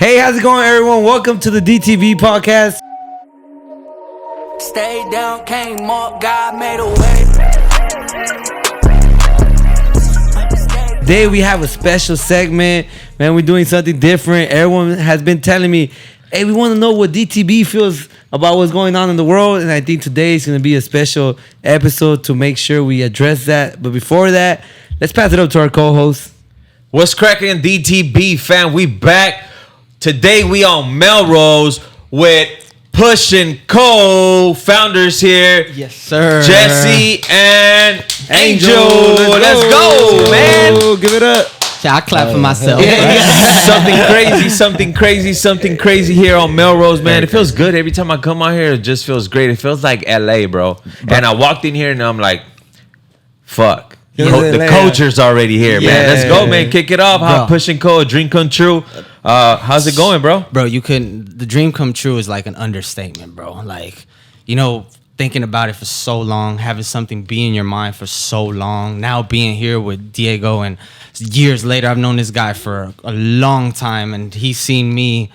Hey, how's it going, everyone? Welcome to the DTB Podcast. Stay down, came up, God made a way. Today we have a special segment. Man, we're doing something different. Everyone has been telling me, hey, we want to know what DTB feels about what's going on in the world. And I think today is going to be a special episode to make sure we address that. But before that, let's pass it up to our co-host. What's cracking, DTB fam? We back. Today we on Melrose with PUSHN Co. Founders here. Yes, sir. Jesse and Angel. Let's go, man. Give it up. I clap for myself. Something crazy here on Melrose, man. It feels good every time I come out here. It just feels great. It feels like LA, bro. And I walked in here and I'm like, fuck. The culture's already here, man. Let's go, man. Kick it off. How PUSHN Co. A dream come true. How's it going, bro? Bro, the dream come true is like an understatement, bro. Like, you know, thinking about it for so long, having something be in your mind for so long, now being here with Diego, and years later, I've known this guy for a long time, and he's seen me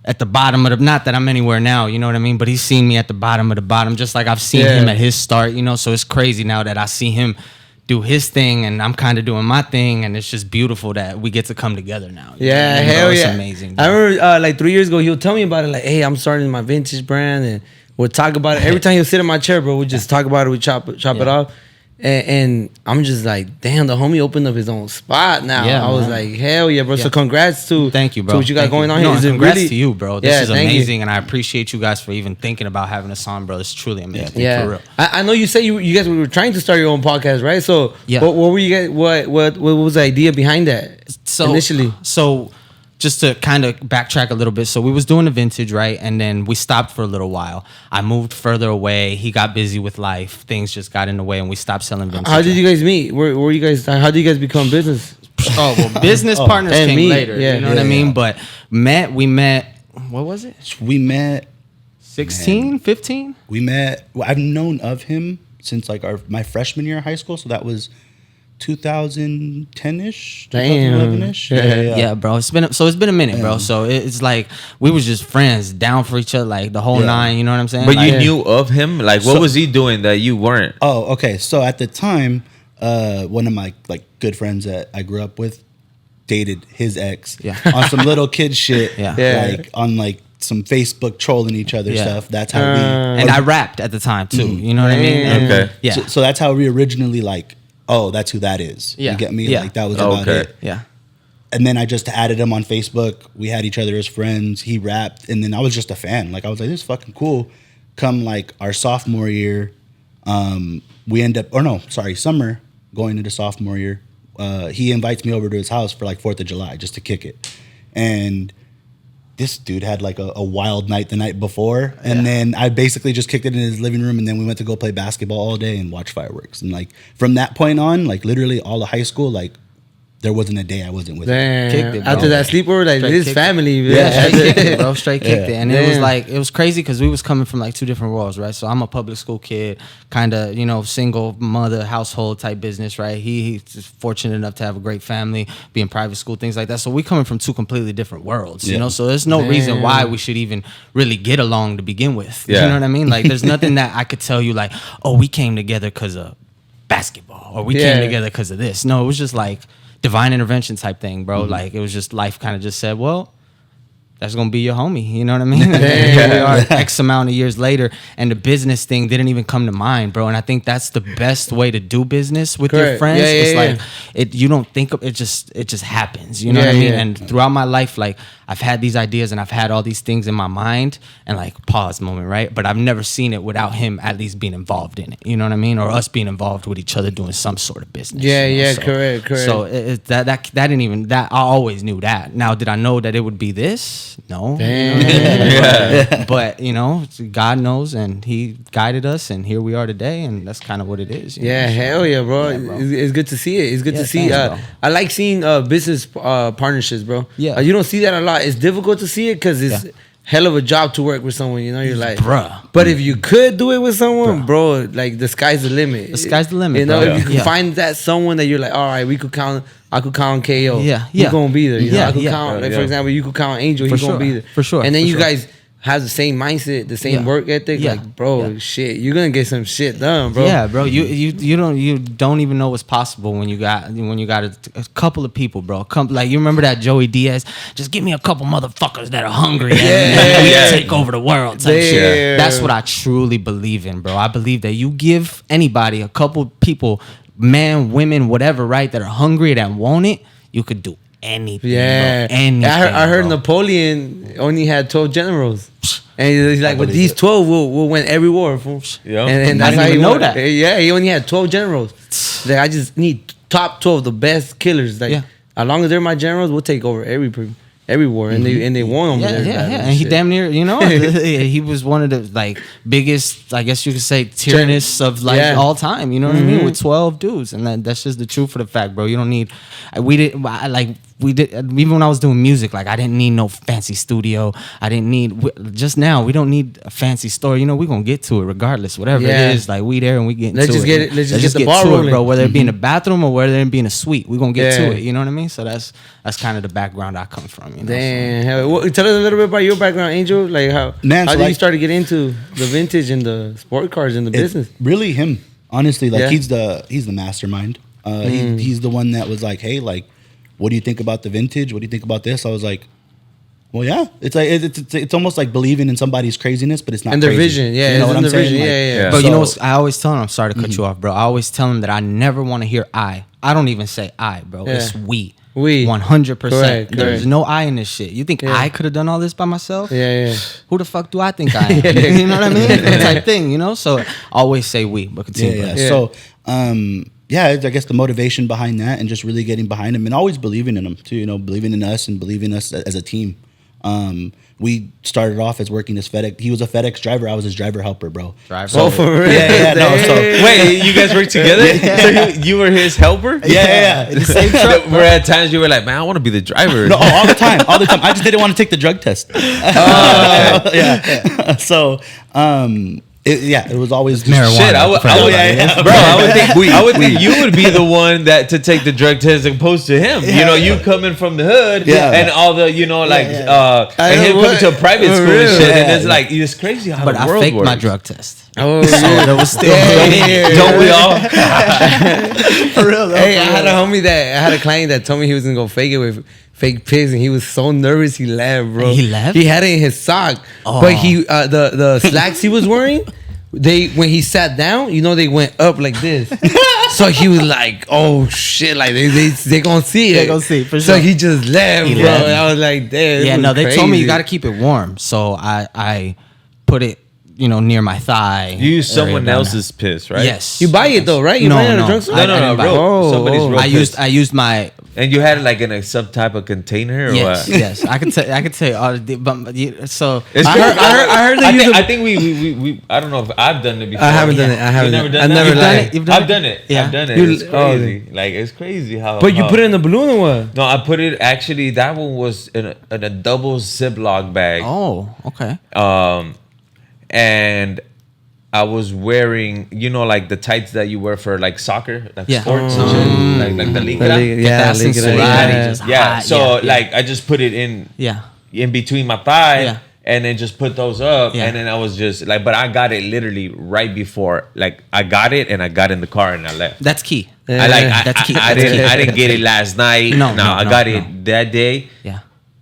at the bottom of the, not that I'm anywhere now, you know what I mean? But he's seen me at the bottom of the bottom, just like I've seen him at his start, you know? So it's crazy now that I see him do his thing and I'm kind of doing my thing, and it's just beautiful that we get to come together now. Yeah, you know? hell It's yeah. amazing. I remember like 3 years ago, he'll tell me about it like, hey, I'm starting my vintage brand, and we'll talk about it. Every time he'll sit in my chair, bro, we just talk about it, we chop it off. And I'm just like, damn, the homie opened up his own spot now. Yeah, I was like, hell yeah, bro. So congrats to Thank you, bro. to what you got going on here. No, Is it congrats really, to you, bro. This is amazing, you. and I appreciate you guys for even thinking about having us on, bro. It's truly amazing. Yeah, for real. I know you said you guys were trying to start your own podcast, right? So what were you guys? What was the idea behind that? So initially, just to kind of backtrack a little bit, so we was doing the vintage, right? And then we stopped for a little while. I moved further away. He got busy with life. Things just got in the way, and we stopped selling vintage. How did you guys meet? Where were you guys? How did you guys become business? Oh, well, business partners came later. Yeah, you know what I mean? But we met, what was it? We met 16, 15? We met. Well, I've known of him since like my freshman year of high school, so that was 2010-ish, 2011-ish. Yeah, bro. It's been a minute, bro. So it's like we was just friends, down for each other, like the whole nine. You know what I'm saying? But like, you knew of him. Like, what was he doing that you weren't? Oh, okay. So at the time, one of my like good friends that I grew up with dated his ex on some little kid shit. Like on like some Facebook trolling each other stuff. That's how we. And I rapped at the time too. You know what I mean? And, okay. Yeah. So that's how we originally like. Oh, that's who that is. Yeah. You get me? Yeah. Like that was about it. Yeah. And then I just added him on Facebook. We had each other as friends. He rapped, and then I was just a fan. Like I was like, this is fucking cool. Come like our sophomore year, we end up, summer going into sophomore year. He invites me over to his house for like 4th of July just to kick it, and this dude had like a wild night the night before, and then I basically just kicked it in his living room, and then we went to go play basketball all day and watch fireworks. And like from that point on, like literally all of high school, like there wasn't a day I wasn't with him. Kicked it, bro. After that sleepover, like his family, straight kicked it, bro. Straight kicked it, and it was crazy because we was coming from like two different worlds, right? So I'm a public school kid, kind of single mother household type business, right? He's fortunate enough to have a great family, be in private school, things like that. So we coming from two completely different worlds, you know. So there's no reason why we should even really get along to begin with. You know what I mean? Like there's nothing that I could tell you like, oh, we came together because of basketball, or we came together because of this. No, it was just like divine intervention type thing, bro. Like it was just life kind of just said, well, that's gonna be your homie. You know what I mean? Here we are X amount of years later, and the business thing didn't even come to mind, bro. And I think that's the best way to do business with your friends. It's like you don't think of it, just happens. You know what I mean? And throughout my life, like I've had these ideas and I've had all these things in my mind, and like pause moment, right? But I've never seen it without him at least being involved in it. You know what I mean? Or us being involved with each other doing some sort of business. So, correct. So that didn't even that I always knew that. Now, did I know that it would be this? No. But God knows, and He guided us, and here we are today, and that's kind of what it is. Hell yeah, bro. It's good to see it. It's good to see. Thanks, I like seeing business partnerships, bro. Yeah. You don't see that a lot. It's difficult to see it because it's hell of a job to work with someone. You know, you're like, Bruh. But if you could do it with someone, bro, like the sky's the limit. The sky's the limit, You know, bro. if you can Yeah. find that someone that you're like, all right, we could count. I could count KO. Yeah, He's yeah. gonna be there. You know, Yeah, I could yeah. count. Like Yeah. for example, you could count Angel. For He's gonna sure. be there For sure, And then for you sure. guys have the same mindset, the same Yeah. work ethic. Yeah. Like, bro, Yeah. shit, you're gonna get some shit done, bro. Yeah, bro. You don't even know what's possible when you got a couple of people, bro. Like you remember that Joey Diaz? Just give me a couple motherfuckers that are hungry and we Yeah. take over the world. Type Yeah. shit. That's what I truly believe in, bro. I believe that you give anybody a couple people, man, women, whatever, right, that are hungry that want it, you could do anything. Yeah, bro. Anything. I heard bro. Napoleon only had 12 generals, and he's like, with these 12, we'll win every war. Fool. Yeah. And I that's didn't how he even know won. that. Yeah, he only had 12 generals. Like, I just need top 12, the best killers. Like, Yeah. as long as they're my generals, we'll take over every war, and they won over Yeah, there. yeah, yeah. And he damn near, you know, he was one of the like biggest, I guess you could say, tyrannists of like Yeah. all time. You know what I mean? With 12 dudes, and that's just the truth of the fact, bro. You don't need. We did even when I was doing music. Like I didn't need no fancy studio. I didn't need just now. We don't need a fancy store. You know, we gonna get to it regardless. Whatever Yeah. it is, like we there and we get. Let's to just it. get it- let's just get the get ball to rolling. it, bro. Whether it be in a bathroom or whether it be in a suite, we gonna get Yeah. to it. You know what I mean? So that's kind of the background I come from. You know? Damn. Hell, tell us a little bit about your background, Angel. Like how Man, how so did you like- start to get into the vintage and the sport cars and the business? Really him, honestly. Like Yeah. he's the mastermind. He's the one that was like, hey, like, what do you think about the vintage? What do you think about this? I was like, well, yeah. It's like it's almost like believing in somebody's craziness, but it's not. And their crazy. vision, yeah, You know it's what in I'm their saying? vision, Like, yeah, yeah. But you know what? so- I always tell him, I'm sorry to cut you off, bro. I always tell him that I never want to hear I. I don't even say I, bro. Yeah. It's we. We. 100%. Correct, There's correct. no I in this shit. You think Yeah. I could have done all this by myself? Yeah, yeah. Who the fuck do I think I am? You know what I mean? That type thing, you know? So always say we, but continue. Yeah, yeah. bro. Yeah. So, I guess the motivation behind that and just really getting behind him and always believing in him too, you know, believing in us and believing us as a team. We started off as working as FedEx. He was a FedEx driver. I was his driver helper, bro. Driver. Oh, for real? Yeah, no, so Wait, you guys work together? So you were his helper? yeah. The same truck. Where at times you were like, man, I want to be the driver. No, all the time. I just didn't want to take the drug test. Yeah. So, it was always just marijuana. Shit, I would, For bro. everybody. I would think you would be the one that to take the drug test as opposed to him. You know, you coming from the hood, Yeah. and all the, you know, like, I and know him what- coming to a private for school real. and shit, and Yeah. it's like it's crazy how But the I world faked works. my drug test. Oh, So there was still. Don't we all? For real, though. Hey, I had a homie I had a client that told me he was gonna go fake it with fake pigs, and he was so nervous he left, bro. He left? He had it in his sock, Oh. but he the slacks he was wearing, when he sat down, you know, they went up like this. So he was like, "Oh shit!" Like they gonna see it. They gonna see it, for So sure. he just left, He bro. left. And I was like, "Damn." Yeah, this no, was they told me you crazy. got to keep it warm. So I put it, you know, near my thigh. You use area someone down else's piss, right? there. Yes. You buy it though, right? You No, buy it at a no. drugstore? No, no, I no, didn't buy it. bro. Somebody's Oh. real piss. I used my And you had it like in a some type of container or yes, what? yes. I could tell you all the so It's I crazy. heard that you I think we I don't know if I've done it before. I haven't done it. I haven't. You've never done I've that? never You've done lied. it? You've done I've it? done it. Yeah. I've done it. You- It's crazy. Like it's crazy how. But you how- put it in the balloon or what? No, I put it actually. That one was in a double Ziploc bag. oh, okay. And I was wearing, you know, like the tights that you wear for like soccer, like Yeah. sports and shit, like the liga. Yeah, That's lick it in out. Sweaty, Yeah. just Yeah. hot, So yeah. like I just put it in Yeah. between my thigh. Yeah. And then just put those up, Yeah. and then I was just like, but I got it literally right before, like I got it, and I got in the car and I left. That's key. I like, That's key. I That's didn't, key. I didn't get it last night. No, I no, got no. it that day. Yeah.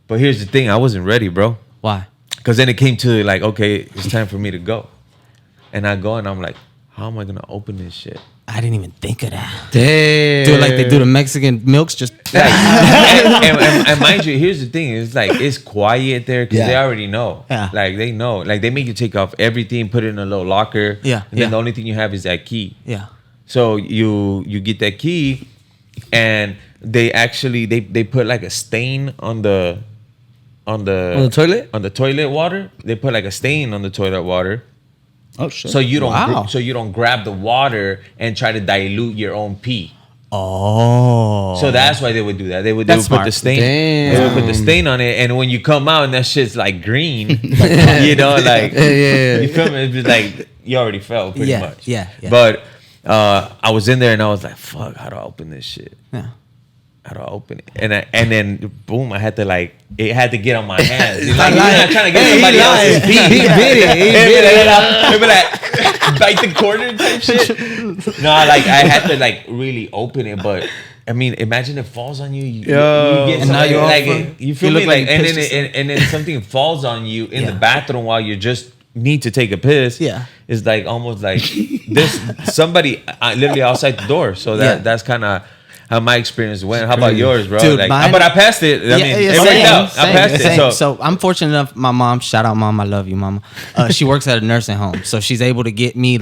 But here's the thing, I wasn't ready, bro. Why? Because then it came to like, okay, it's time for me to go, and I go and I'm like, how am I gonna open this shit? I didn't even think of that. Damn. Do it like they do the Mexican milks, just Like, and mind you, here's the thing: it's like it's quiet there because Yeah. they already know. Yeah. Like they know. Like they make you take off everything, put it in a little locker. Yeah, And then yeah. the only thing you have is that key. yeah. So you get that key, and they actually they put like a stain on the toilet? on the toilet water. They put like a stain on the toilet water. Oh shit. So you don't Wow. so you don't grab the water and try to dilute your own pee. Oh. So that's why they would do that. They would That's put smart. the stain. Damn. They would put the stain on it, and when you come out and that shit's like green, you know, like you feel me? It's just like you already fell pretty much. Yeah. But I was in there and I was like, "Fuck, how do I open this shit? Yeah. How do I open it?" And then boom, I had to like it had to get on my hands. You're like, you're not trying to get somebody else's feet. He did it. He did it. It'd be like bite the corner type shit. No, like I had to like really open it, but I mean, imagine it falls on you. You get And now somebody, you're like off, you feel you me, look like like and you then pissed and then something falls on you in the Yeah. bathroom while you just need to take a piss. Yeah. It's like almost like this somebody literally outside the door. So that's kind of how my experience went. How about yours, bro? Dude, like, mine- but I passed it. I mean, it worked out. I passed it. So I'm fortunate enough. My mom, shout out, mom, I love you, mama. She works at a nursing home, so she's able to get me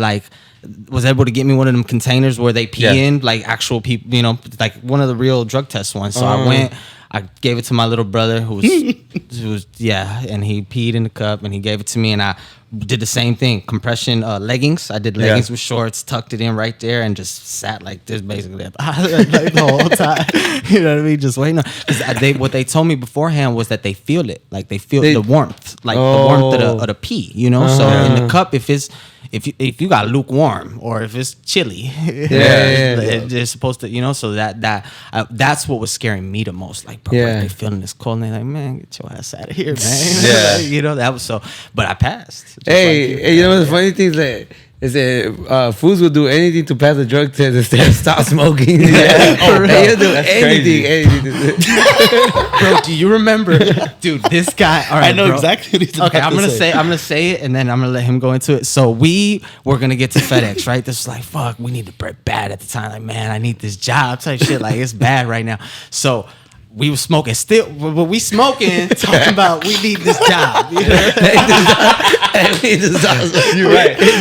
was able to get me one of them containers where they pee in, like actual people, you know, like one of the real drug test ones. So I went. I gave it to my little brother who was and he peed in the cup and he gave it to me and I did the same thing. Compression leggings. I did leggings with shorts, tucked it in right there and just sat like this basically like the whole time. You know what I mean? Just waiting. Because what they told me beforehand was that they feel it. Like they feel the warmth. Like the warmth of the pee, you know? So in the cup, if you got lukewarm or if it's chilly, they're supposed to, you know. So that's what was scaring me the most. Like, bro, they feeling this cold, and they're like, man, get your ass out of here, man. Yeah. You know, that was so. But I passed. Hey, you know the funny thing is that fools will do anything to pass the drug test instead of stop smoking. You'll do anything. Bro, do you remember, dude? This guy. All right, I know bro. exactly what he's about Okay, I'm to gonna say it, and then I'm gonna let him go into it. So we were gonna get to FedEx, right? This was like, fuck, we need the bread bad at the time. Like, man, I need this job type shit. Like, it's bad right now. So we were smoking still, but we smoking, talking about we need this job. You know? You're right. we need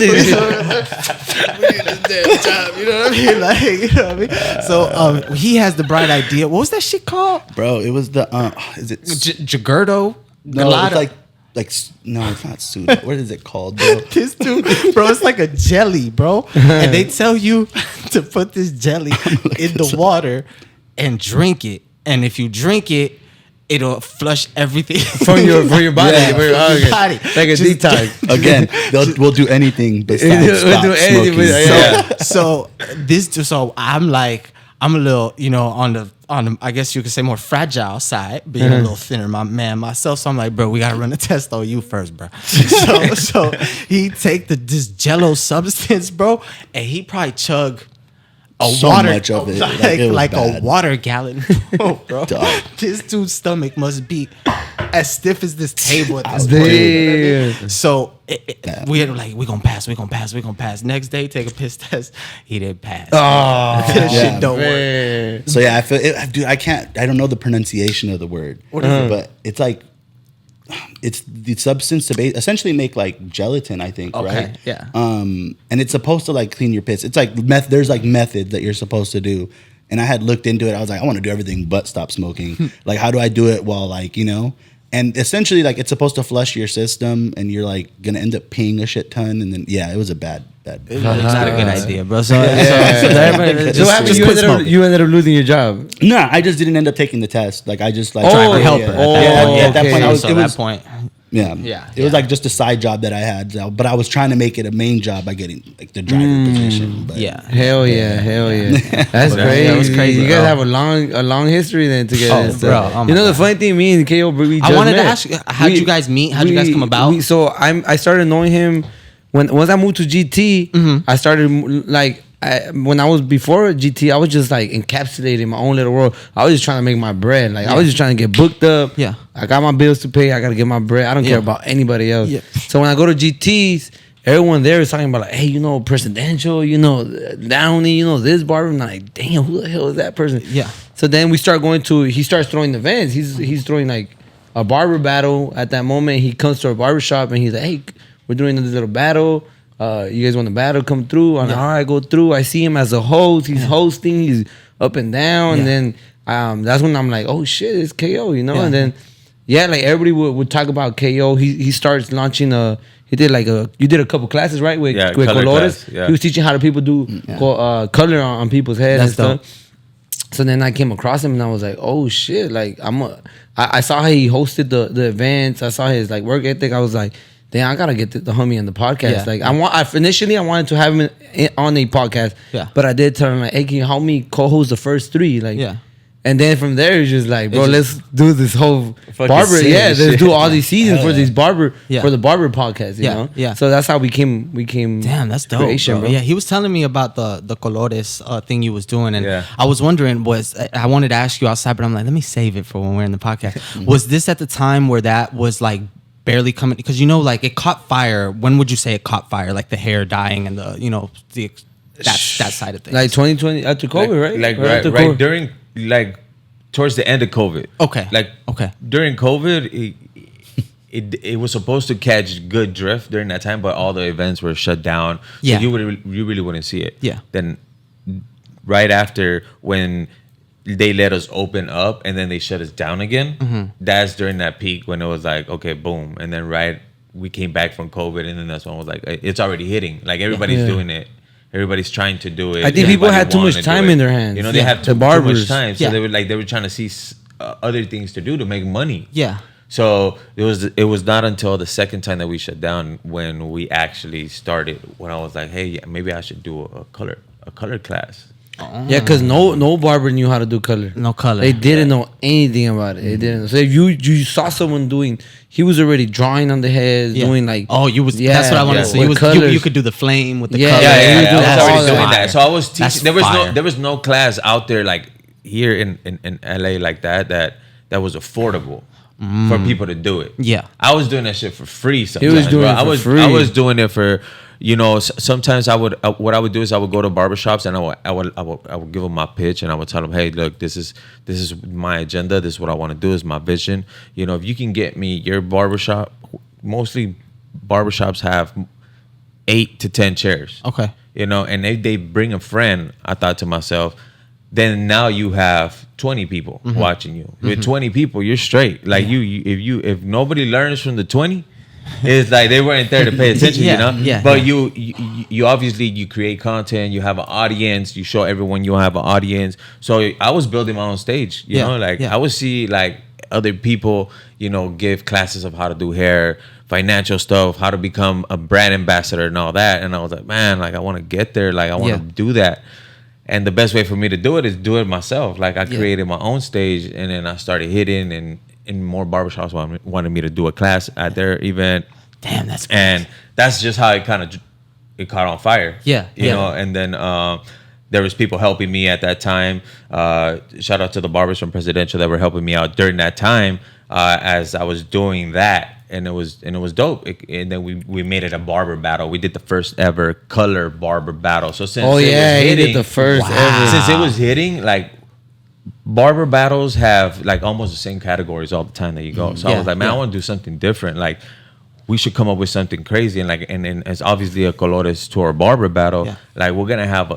this damn job. You know what I mean? Like, you know what I mean? So he has the bright idea. What was that shit called? Bro, it was the is it Jagurdo? no, it's like no, it's not soda. What is it called, bro? This dude, bro, it's like a jelly, bro. And they tell you to put this jelly in the water and drink it. And if you drink it, it'll flush everything from your body. Yeah. For your body. Like a detox. Again, we'll do anything besides stop smoking. So I'm a little, you know, on the I guess you could say more fragile side, being a little thinner, myself. So I'm like, bro, we gotta run a test on you first, bro. So he take this Jello substance, bro, and he probably chug So much of it. like a bad. water gallon, bro. Dog. This dude's stomach must be as stiff as this table at this Damn. point. You know what I mean? So we had like, we gonna pass. Next day, take a piss test. He didn't pass. Oh, That shit don't work. So yeah, I feel it, dude. I don't know the pronunciation of the word. What is it? But it's like it's the substance to essentially make like gelatin, I think, right? Yeah. And it's supposed to like clean your piss. It's like there's like methods that you're supposed to do. And I had looked into it. I was like, I want to do everything but stop smoking. Like, how do I do it while like, you know? And essentially, like, it's supposed to flush your system, and you're like gonna end up peeing a shit ton. And then yeah, it was a bad. It's not a good idea, bro. So you ended up losing your job. No, I just didn't end up taking the test. Like I just like trying to help yeah. her. At that point, At that point. It was like just a side job that I had, but I was trying to make it a main job by getting like the driver position. But Hell yeah. That's crazy. That was crazy. You guys have a long history then together. Oh, bro. Oh, you know the funny thing, me and KO, we just I wanted met. to ask you, how'd you guys meet? How'd you guys come about? I started knowing him once I moved to GT. I started like. When I was before GT, I was just like encapsulated in my own little world. I was just trying to make my bread. Like I was just trying to get booked up. Yeah. I got my bills to pay. I got to get my bread. I don't care about anybody else. Yeah. So when I go to GTs, everyone there is talking about like, hey, you know, Presidential, you know, Downey, you know, this barber. I'm like, damn, who the hell is that person? Yeah. So then we start he starts throwing events. He's throwing like a barber battle at that moment. He comes to our barber shop and he's like, hey, we're doing this little battle. You guys want to battle? Come through. I'm like, all right, go through. I see him as a host. He's hosting. He's up and down. And then that's when I'm like, oh shit, it's KO, you know. And then like everybody would talk about KO. He starts launching you did a couple classes, right? With color colores. class, yeah. He was teaching how to people do color on people's heads and stuff. So then I came across him and I was like, oh shit, like I saw how he hosted the events. I saw his like work ethic. I was like, damn, I gotta get the homie on the podcast. Yeah. Like initially I wanted to have him on a podcast. Yeah. But I did tell him like, hey, can you help me co-host the first 3? Like, Yeah. And then from there it's just like, bro, It's let's do this whole barber. series, Yeah, let's shit. do all these seasons for these barber Yeah. for the barber podcast. You Yeah, know. yeah. So that's how we came. Damn, that's dope, creation, bro. Yeah, he was telling me about the colores thing you was doing, and Yeah. I was wondering, I wanted to ask you outside, but I'm like, let me save it for when we're in the podcast. Was this at the time where that was like barely coming? Because like it caught fire. When would you say it caught fire? Like the hair dyeing and that side of things. Like 2020 after COVID, right? Like after right COVID. during like towards the end of COVID. Okay. Like Okay. during COVID, it was supposed to catch good drift during that time, but all the events were shut down. So Yeah. you really wouldn't see it. Yeah. Then right after when they let us open up and then they shut us down again, that's during that peak when it was like, okay, boom. And then we came back from COVID and then that's when it was like, it's already hitting. Like everybody's Yeah. doing it. Everybody's trying to do it. I think people Everybody had too much wanna do time it. in their hands. You know, they Yeah. have The too barbers. much time. So Yeah. they were trying to see other things to do to make money. Yeah. So it was not until the second time that we shut down when we actually started. When I was like, hey, yeah, maybe I should do a color class. Yeah, because no barber knew how to do color. No color. They didn't know anything about it. They didn't. So if you saw someone he was already drawing on the heads, Yeah. doing like. That's what I wanted to say. with colors. You could do the flame with the Yeah, color. yeah, I was that's already all doing that. that. So I was That's teaching. fire. There was no class out there like here in LA like that was affordable for people to do it. Yeah. I was doing that shit for free. Sometimes, was doing bro. it for I free. was doing it for. Sometimes I would. What I would do is I would go to barbershops and I would give them my pitch and I would tell them, hey, look, this is my agenda. This is what I want to do. Is my vision. If you can get me your barbershop, mostly barbershops have 8 to 10 chairs. Okay. And if they bring a friend, I thought to myself, then now you have 20 people watching you. With 20 people, you're straight. Like if nobody learns from the 20. It's like they weren't there to pay attention, Yeah. But you obviously you create content, you have an audience, you show everyone you have an audience. So I was building my own stage, you know, like I would see like other people, give classes of how to do hair, financial stuff, how to become a brand ambassador and all that. And I was like, man, like I want to get there, like I want to do that. And the best way for me to do it is do it myself. Like I created my own stage and then I started hitting and more barbershops wanted me to do a class at their event. Damn, that's crazy. And that's just how it caught on fire. Yeah, you know. And then there was people helping me at that time. Shout out to the barbers from Presidential that were helping me out during that time as I was doing that. And it was dope. And then we made it a barber battle. We did the first ever color barber battle. So since He did the first ever. since it was hitting, like barber battles have like almost the same categories all the time that you go. So I was like, man, I want to do something different. Like we should come up with something crazy. And as obviously a Colores Tour barber battle, like we're gonna have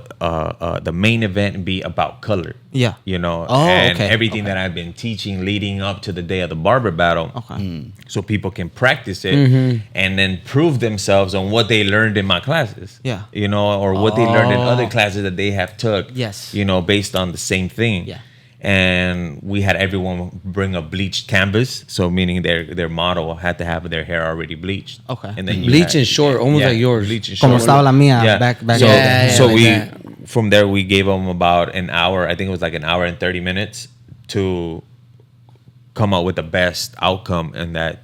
the main event be about color. Yeah. And everything that I've been teaching leading up to the day of the barber battle. Okay. So people can practice it and then prove themselves on what they learned in my classes. Yeah. Or what they learned in other classes that they have took. Yes. Based on the same thing. Yeah. And we had everyone bring a bleached canvas, so meaning their model had to have their hair already bleached. Okay. And then Bleach and short, almost like yours. Bleach and Como short. estaba la mía back So, then. so like we that. from there we gave them about an hour. I think it was like an hour and 30 minutes to come up with the best outcome in that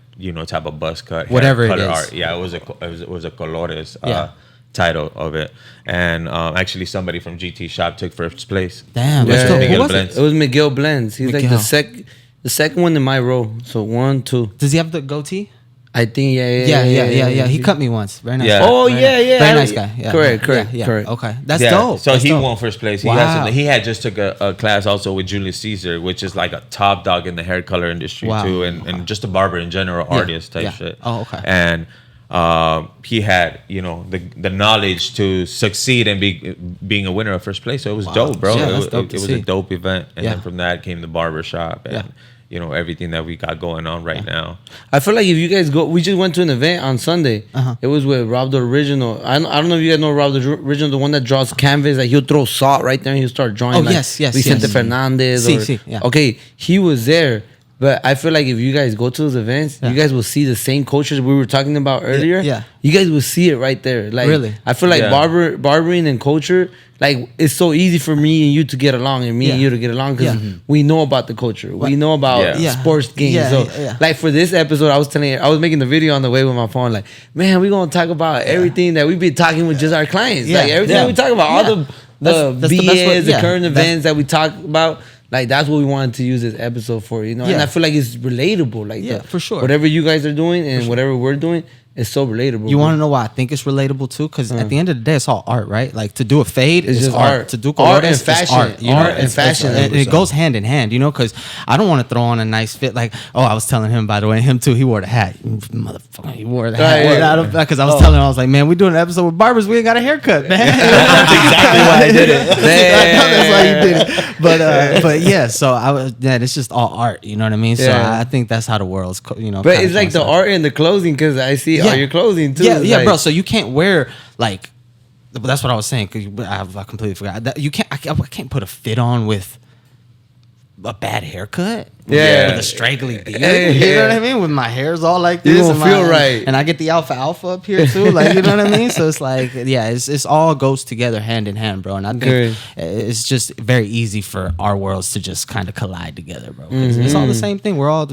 type of buzz cut, Whatever it color is. art. Yeah, it was a Colores Yeah. title of it, and actually somebody from GT Shop took first place. Damn, Which that's was dope. Miguel Who was Blends. It was Miguel Blends. He's like Miguel. the second one in my row. So 1, 2. Does he have the goatee? I think Yeah. He cut me once. Very nice. Yeah. Oh Very yeah, nice. yeah. Very nice guy. Yeah. Correct. Yeah. Correct. Okay, that's Yeah, dope. So That's he dope. won first place. He Wow. he had just took a class also with Julius Caesar, which is like a top dog in the hair color industry Wow. too, and just a barber in general, artist type Yeah. shit. Oh, okay. And he had the knowledge to succeed and being a winner of first place. So it was dope, bro. Yeah, that's dope it to was see. a dope event, and Yeah. then from that came the barber shop, and you know, everything that we got going on right now. I feel like if you guys go, we just went to an event on Sunday. It was with Rob the Original. I don't know if you guys know Rob the Original, the one that draws canvas. Like he'll throw salt right there and he'll start drawing. Oh, like yes. Vicente Fernandez. Yeah. Okay, he was there. But I feel like if you guys go to those events, you guys will see the same cultures we were talking about earlier. Yeah. You guys will see it right there. Like, really? I feel like barbering and culture, like it's so easy for me and you to get along and me and you to get along because we know about the culture. We know about sports games. Like for this episode, I was making the video on the way with my phone. Like, man, we're gonna talk about everything that we've been talking with just our clients. Like everything we talk about, all the BS, the current events that we talk about. Like that's what we wanted to use this episode for, you know. And I feel like it's relatable. Like for sure. Whatever you guys are doing and whatever we're doing, it's so relatable. You want to know why I think it's relatable too? Because at the end of the day, it's all art, right? Like to do a fade is just art. To do art and fashion, art and fashion. It goes hand in hand, you know. Because I don't want to throw on a nice fit. Like, I was telling him, by the way, him too. He wore the hat, motherfucker. He wore the hat because I was telling him, I was like, man, we doing an episode with barbers. We ain't got a haircut, man. That's exactly why I did it. I know that's why you did it. But yeah, so it's just all art. You know what I mean? So I think that's how the world's, you know. But it's like the art and the clothing because I see all your clothing too. Yeah, like, bro. So you can't wear like. That's what I was saying. Cause I completely forgot that you can't. I can't put a fit on with a bad haircut. Yeah, with a straggly beard. You know what I mean? With my hair's all like this, you don't feel right. And I get the alpha up here too. Like, you know what I mean? So it's like, it's all goes together hand in hand, bro. And I think it's just very easy for our worlds to just kind of collide together, bro. It's all the same thing. We're all.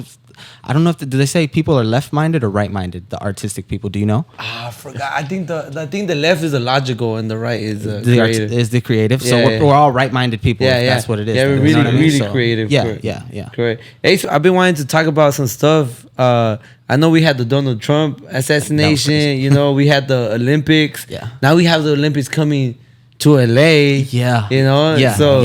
I don't know do they say people are left-minded or right-minded? The artistic people, do you know? I forgot. I think the left is the logical and the right is the creative. Is the creative. So we're all right-minded people. Yeah, that's what it is. Yeah, we're really creative. Yeah. Correct. Hey, so I've been wanting to talk about some stuff. I know we had the Donald Trump assassination. You know, we had the Olympics. Yeah. Now we have the Olympics coming to LA. Yeah. You know. Yeah. So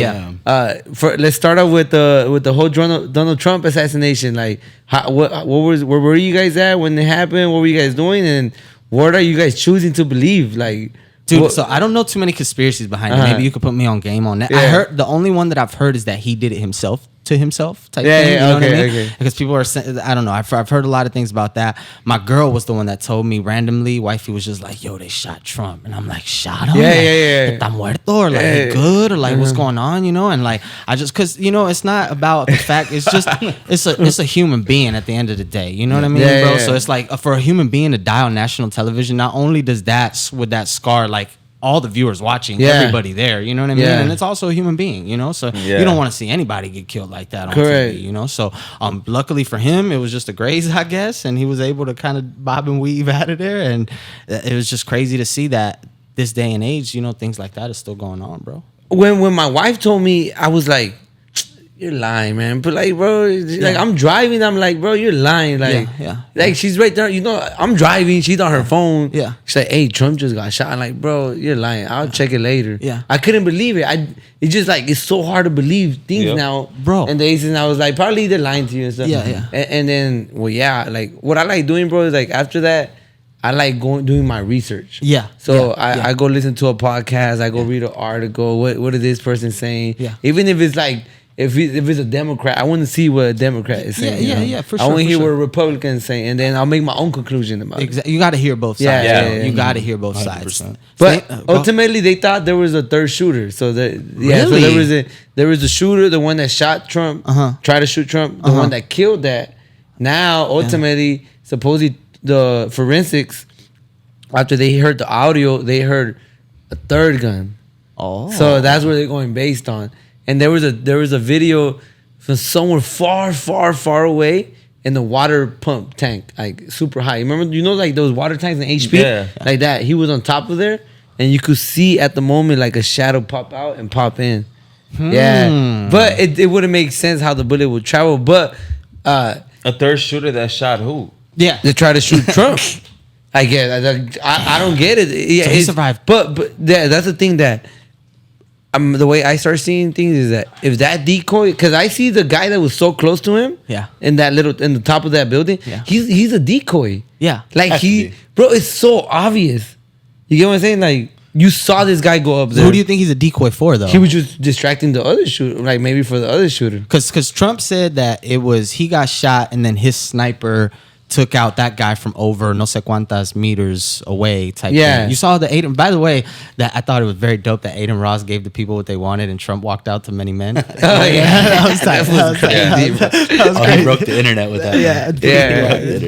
let's start off with the whole Donald Trump assassination. Like, where were you guys at when it happened? What were you guys doing? And what are you guys choosing to believe? Like, dude, so I don't know too many conspiracies behind it. Maybe you could put me on game on that. I heard the only one that I've heard is that he did it himself to himself type thing. You know what I mean? Okay. Because people are saying, I don't know. I've heard a lot of things about that. My girl was the one that told me randomly. Wifey was just like, "Yo, they shot Trump," and I'm like, "Shot him? Está muerto?" Or like, good? Or like, what's going on? You know? And like, I just because it's not about the fact. It's just it's a human being at the end of the day. You know what I mean, bro? So it's like for a human being to die on national television, not only does would that scar like all the viewers watching, everybody there, you know what I mean? And it's also a human being, you know? So you don't want to see anybody get killed like that on TV, you know? So luckily for him, it was just a graze, I guess, and he was able to kind of bob and weave out of there. And it was just crazy to see that this day and age, you know, things like that is still going on, bro. When my wife told me, I was like, "You're lying, man." But like, bro, like I'm driving. I'm like, bro, you're lying. Like, like she's right there. You know, I'm driving. She's on her phone. Yeah. She's like, "Hey, Trump just got shot." I'm like, bro, you're lying. I'll check it later. Yeah. I couldn't believe it. It's just like it's so hard to believe things now, bro. And I was like, probably they're lying to you and stuff. Yeah. And then, like what I like doing, bro, is like after that, I like doing my research. Yeah. So I go listen to a podcast. I go read an article. What is this person saying? Yeah. Even if it's like. If it's a Democrat, I want to see what a Democrat is saying. Yeah, for sure. I want to hear sure. what a Republican is saying, and then I'll make my own conclusion about it. Exactly. You got to hear both sides. You got to hear both 100%. sides. But ultimately, they thought there was a third shooter. So so there was a shooter, the one that shot Trump, tried to shoot Trump, the one that killed that. Now, ultimately, supposedly the forensics, after they heard the audio, they heard a third gun. Oh, so that's where they're going based on. And there was a video from somewhere far away in the water pump tank, like super high. Remember, like those water tanks in HP, like that. He was on top of there, and you could see at the moment like a shadow pop out and pop in. Yeah, but it wouldn't make sense how the bullet would travel. But a third shooter that shot who? Yeah, they tried to shoot Trump. I guess I don't get it. Yeah, so he survived. But that's the thing that. The way I start seeing things is that if that decoy, because I see the guy that was so close to him, in the top of that building, he's a decoy. Yeah, like bro, it's so obvious. You get what I'm saying? Like, you saw this guy go up So there. who do you think he's a decoy for, though? He was just distracting the other shooter, like maybe for the other shooter. Because Trump said that it was he got shot and then his sniper took out that guy from over no sé cuántas meters away type Yeah. thing. You saw the Aiden, by the way, that I thought it was very dope that Aiden Ross gave the people what they wanted and Trump walked out to many men. That was crazy, bro. Oh, he broke the internet with that. Yeah.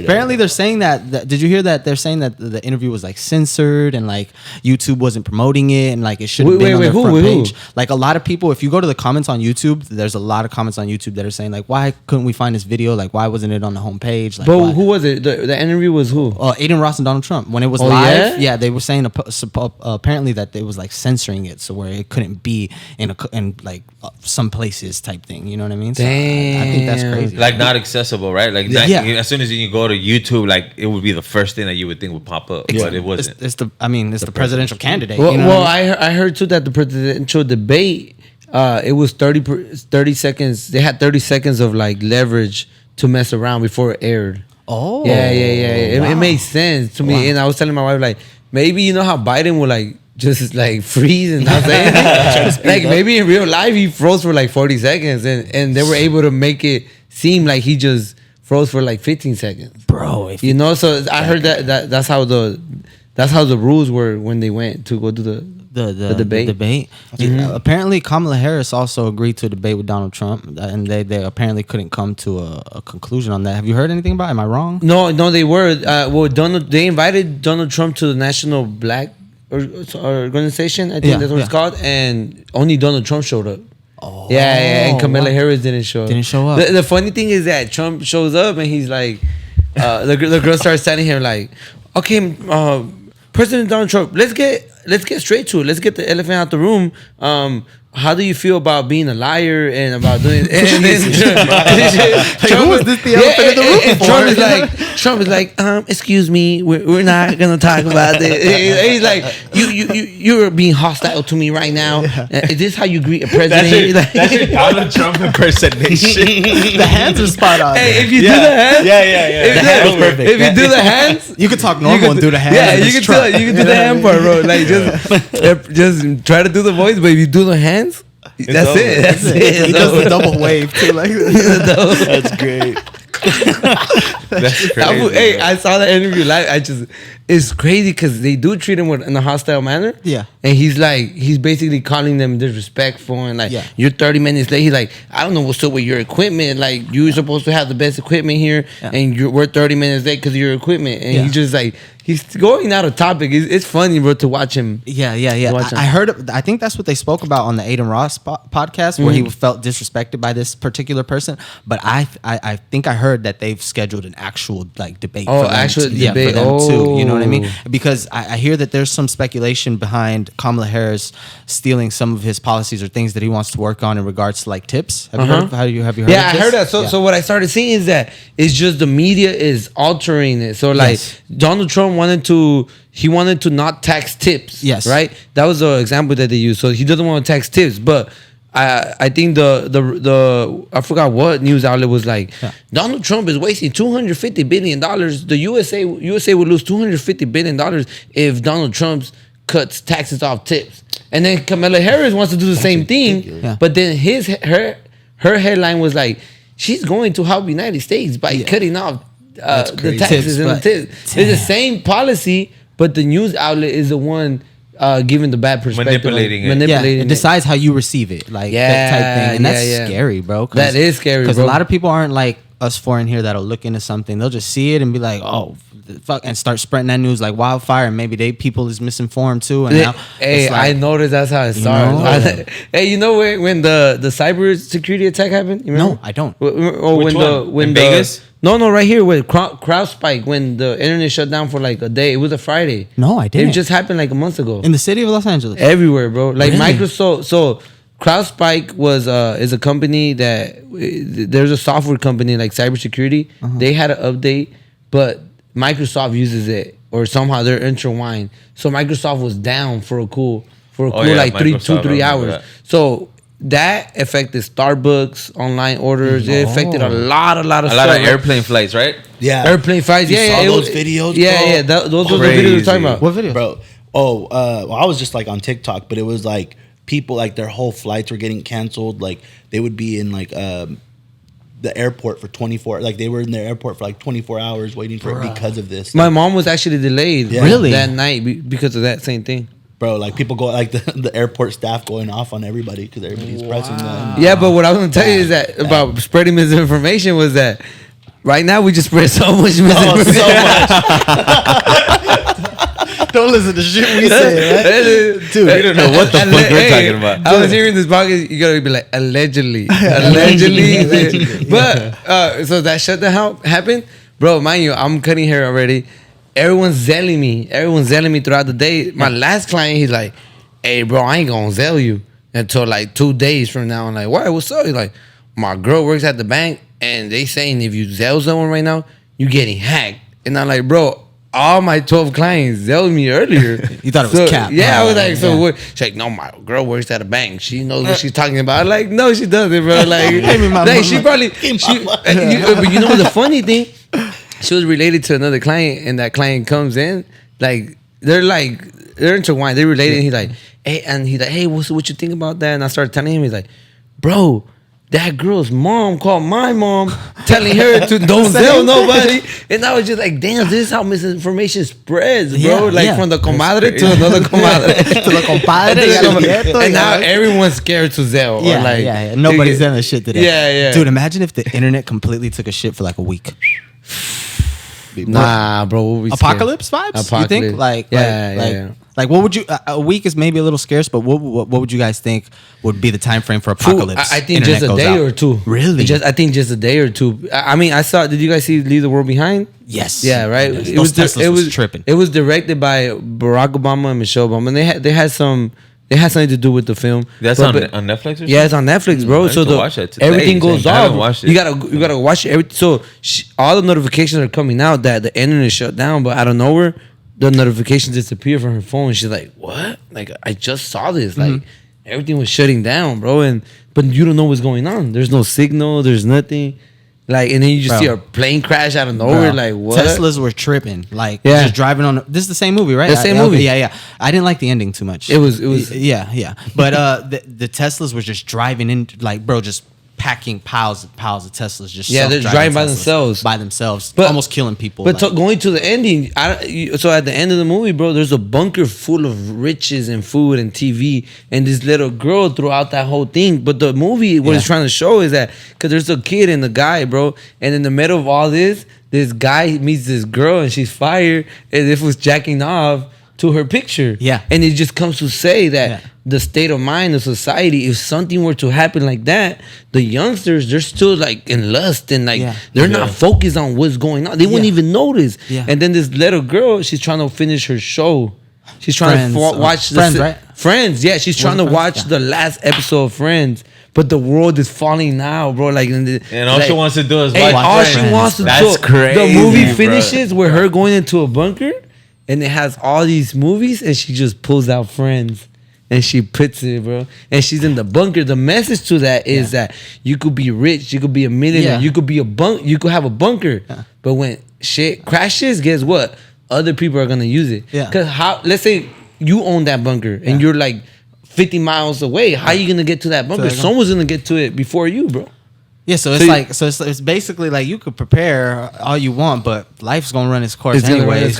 Apparently they're saying that did you hear that they're saying that the interview was like censored and like YouTube wasn't promoting it and like it should have been on their front page. Like a lot of people, if you go to the comments on YouTube, there's a lot of comments on YouTube that are saying like, why couldn't we find this video? Like why wasn't it on the homepage? Like, But why? who was it? The interview was who? Aiden Ross and Donald Trump. When it was Oh, live, yeah? they were saying apparently that it was like censoring it, so where it couldn't be in like some places type thing. You know what I mean? So I think that's crazy. Like not accessible, right? Like Yeah. as soon as you go to YouTube, like it would be the first thing that you would think would pop up, but it wasn't. It's the presidential candidate. Well, you know what I mean? I heard too that the presidential debate, it was 30 seconds. They had 30 seconds of like leverage to mess around before it aired. Oh, Yeah. It made sense to me, and I was telling my wife like, maybe you know how Biden would like just like freeze and not say anything. Like maybe in real life he froze for like 40 seconds, and they were able to make it seem like he just froze for like 15 seconds, bro. You know, so I heard that's how the rules were when they went to go to the debate. Apparently, Kamala Harris also agreed to a debate with Donald Trump, and they apparently couldn't come to a conclusion on that. Have you heard anything about it? Am I wrong? No, they were. They invited Donald Trump to the National Black Organization. I think that's what it's called, and only Donald Trump showed up. Oh, and Kamala Harris didn't show up. Didn't show up. The funny thing is that Trump shows up and he's like, the girl starts standing here like, okay, President Donald Trump, let's get straight to it. Let's get the elephant out the room. How do you feel about being a liar and about doing? And then Who was this the elephant in the room and for? Trump is like, excuse me, we're not gonna talk about this. He's like, you're being hostile to me right now. Is this how you greet a president? That's your Donald Trump impersonation. The hands are spot on. Hey, if you do the hands, The hand was perfect. If you do the hands, You could talk normal and do the hands. yeah, and you just can try. do the hand part, bro. Like just try to do the voice, but if you do the hands, that's over. it. That's it. He does the double wave too, like That's great. That's crazy. Hey, I saw that interview live. It's crazy because they do treat him in a hostile manner. Yeah. And he's basically calling them disrespectful and like, Yeah. you're 30 minutes late. He's like, I don't know what's up with your equipment. Like, you're supposed to have the best equipment here, and we're 30 minutes late because of your equipment. And he's just like, he's going out of topic. It's funny, bro, to watch him. Yeah. Watch I heard. I think that's what they spoke about on the Aiden Ross podcast, where he felt disrespected by this particular person. But I think I heard that they've scheduled an actual like debate. Oh, for them actual too. Yeah, debate. for them too. You know what I mean? Oh. Because I hear that there's some speculation behind Kamala Harris stealing some of his policies or things that he wants to work on in regards to like tips. Have you heard? Have you heard? Yeah, of I this? heard that. So what I started seeing is that it's just the media is altering it. So like Donald Trump wanted to not tax tips. Yes. Right? That was the example that they used. So he doesn't want to tax tips, but I think the I forgot what news outlet was like, Donald Trump is wasting $250 billion. The USA would lose $250 billion if Donald Trump cuts taxes off tips. And then Kamala Harris wants to do the same thing, but then her headline was like, she's going to help the United States by cutting off the taxes and the tips. It's the same policy, but the news outlet is the one giving the bad perspective, Manipulating it. manipulating it decides how you receive it, like that type thing, and that's scary, bro. That is scary, because bro. a lot of people aren't like us foreign here that'll look into something. They'll just see it and be like, "Oh, fuck," and start spreading that news like wildfire. And maybe people is misinformed too. And now, hey, it's like, I noticed that's how it started. Hey, you know when the cyber security attack happened? You remember? No, I don't. Which one? In Vegas? No, right here with CrowdSpike, when the internet shut down for like a day. It was a Friday. No, I didn't. It just happened like a month ago. In the city of Los Angeles, Everywhere, bro. Like Really? Microsoft. So CrowdSpike is a company that there's a software company like cybersecurity. They had an update, but Microsoft uses it, or somehow they're intertwined. So Microsoft was down for a cool like Microsoft, 3 I remember hours. that. So that affected Starbucks online orders. It affected a lot of stuff. A lot of airplane flights, right? Yeah. Airplane flights. You Yeah, saw yeah. those videos, Yeah, bro? yeah. Those are the videos we're talking about. what video? Bro, Well, I was just like on TikTok, but it was like people like their whole flights were getting canceled. Like they would be in like the airport for 24. Like they were in the airport for like 24 hours waiting for it because of this. My mom was actually delayed. Yeah. Really? That night because of that same thing. Bro, like people go like the airport staff going off on everybody because everybody's pressing them. Yeah, but what I was gonna tell you is that about spreading misinformation was that right now we just spread so much misinformation. So much. Don't listen to shit we say, right? Dude, you don't know what the fuck we're talking about. I was hearing this podcast. You gotta be like allegedly. But so that shutdown happened, bro. Mind you, I'm cutting hair already. Everyone's zelling me throughout the day. My last client, he's like, "Hey, bro, I ain't gonna zell you until like 2 days from now." I'm like, "Why? What's up?" He's like, "My girl works at the bank, and they saying if you zell someone right now, you getting hacked." And I'm like, "Bro, all my 12 clients zelled me earlier." You thought it was cap. Yeah, I was like, "So yeah. what?" She's like, "No, my girl works at a bank. She knows what she's talking about." I'm like, "No, she doesn't, bro." Like, like she probably. But you know the funny thing? She was related to another client, and that client comes in, they're intertwined. They're related. And he's like, "Hey, what you think about that?" And I started telling him, he's like, "Bro, that girl's mom called my mom, telling her to don't tell nobody." And I was just like, "Damn, this is how misinformation spreads, bro. From the comadre to another comadre To the compadre. and now everyone's scared to Zell. Yeah. Nobody's done a shit today. Yeah. Dude, imagine if the internet completely took a shit for like a week. Nah, bro. We'll be scared. Apocalypse vibes? Apocalypse. You think? Like what would you? A week is maybe a little scarce, but what would you guys think would be the time frame for apocalypse? I think Internet just a goes day out? or two. Really? I think just a day or two. I mean, I saw. Did you guys see Leave the World Behind? Yes. Yeah, right. Yes. It Those was Teslas was tripping. It was directed by Barack Obama and Michelle Obama, and they had something to do with the film. That's on Netflix or something? Yeah, it's on Netflix, bro. I need So to watch that today. everything goes I haven't off. watched it. You gotta watch it. So all the notifications are coming out that the internet shut down, but out of nowhere, the notifications disappear from her phone. She's like, "What? Like I just saw this. Like everything was shutting down, bro. But you don't know what's going on. There's no signal. There's nothing. Like, and then you just see a plane crash out of nowhere. Like, what? Teslas were tripping. Like, Yeah. just driving on. This is the same movie, right? The same movie. Yeah. I didn't like the ending too much. It was. Yeah. But the Teslas were just driving in, like, bro, just packing piles and piles of Teslas. Just Yeah, they're self-driving driving Teslas by themselves. but almost killing people. But like, going to the ending, so at the end of the movie, bro, there's a bunker full of riches and food and TV and this little girl throughout that whole thing. But the movie, what it's trying to show is that because there's a kid and a guy, bro, and in the middle of all this guy meets this girl and she's fired as if it was jacking off to her picture. Yeah. And it just comes to say that the state of mind of society, if something were to happen like that, the youngsters, they're still like in lust and like they're not focused on what's going on. They wouldn't even notice. Yeah. And then this little girl, she's trying to finish her show. She's trying to watch Friends, right? Friends, yeah. She's trying to watch the last episode of Friends. But the world is falling now, bro. Like, and all she wants to do is watch. All she wants to do. That's crazy. The movie finishes with her going into a bunker, and it has all these movies, and she just pulls out Friends, and she puts it, bro. And she's in the bunker. The message to that is that you could be rich, you could be a millionaire, you could be you could have a bunker, but when shit crashes, guess what? Other people are gonna use it. Yeah. Because let's say you own that bunker, and you're like 50 miles away. How are you gonna get to that bunker? Someone's gonna get to it before you, bro. Yeah, so it's basically like you could prepare all you want, but life's gonna run its course anyway.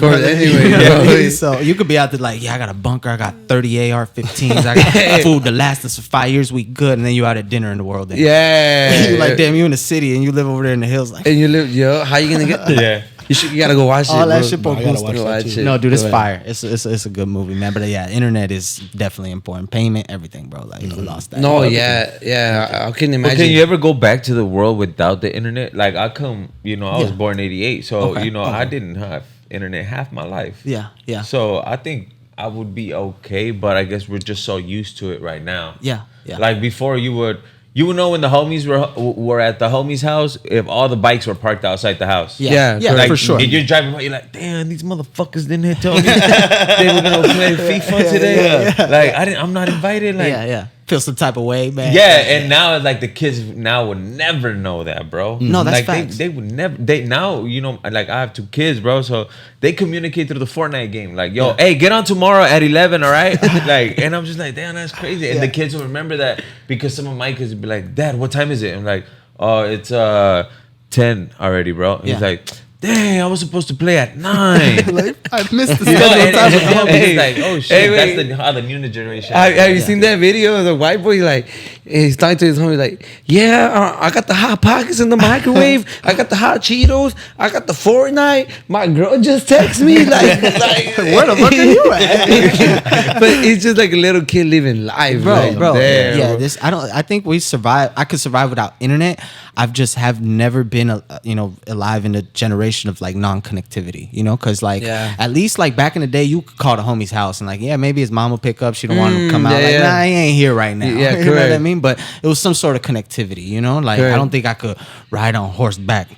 So you could be out there like, I got a bunker, I got 30 AR-15s, I got food to last us for 5 years, we good, and then you out at dinner in the world. Yeah, you're like, damn, you in the city and you live over there in the hills, like, and you live, how you gonna get there? You gotta go watch all it. That shit. Bro, I gotta watch that too. No, dude, it's fire. It's a good movie, man. But yeah, internet is definitely important. Payment, everything, bro. Like, you lost that. No, yeah. I couldn't imagine. Well, can you ever go back to the world without the internet? Like, I was born in 88, so I didn't have internet half my life. Yeah. So I think I would be okay, but I guess we're just so used to it right now. Yeah. Like before, you would know when the homies were at the homie's house if all the bikes were parked outside the house. Yeah, like, for sure. If you're driving by, you're like, damn, these motherfuckers didn't tell me they were gonna play FIFA today. Like I'm not invited. Like feel some type of way, man. Yeah, and now it's like the kids now would never know that, bro. No, that's like facts. they would never. They now, you know, like I have 2 kids, bro, so they communicate through the Fortnite game. Like, yo, hey, get on tomorrow at 11, all right? Like, and I'm just like, damn, that's crazy. And the kids will remember that because some of my kids would be like, Dad, what time is it? I'm like, oh, it's 10 already, bro. And he's like, dang, I was supposed to play at 9. Like, I missed the You know, schedule time. it's like, oh shit, Hey, that's how the new generation. Have you seen that video of the white boy? Like, he's talking to his homie, like, yeah, I got the Hot Pockets in the microwave. I got the hot Cheetos. I got the Fortnite. My girl just texted me. Like Where the fuck are you at? But it's just like a little kid living life, bro. There, Yeah, bro. I think we survive. I could survive without internet. I've just have never been, alive in a generation of like non-connectivity. You know, because like at least like back in the day, you could call the homie's house and like maybe his mom will pick up. She don't want him to come out. Like nah, he ain't here right now. Yeah, you know what I mean. But it was some sort of connectivity. You know, like I don't think I could ride on horseback to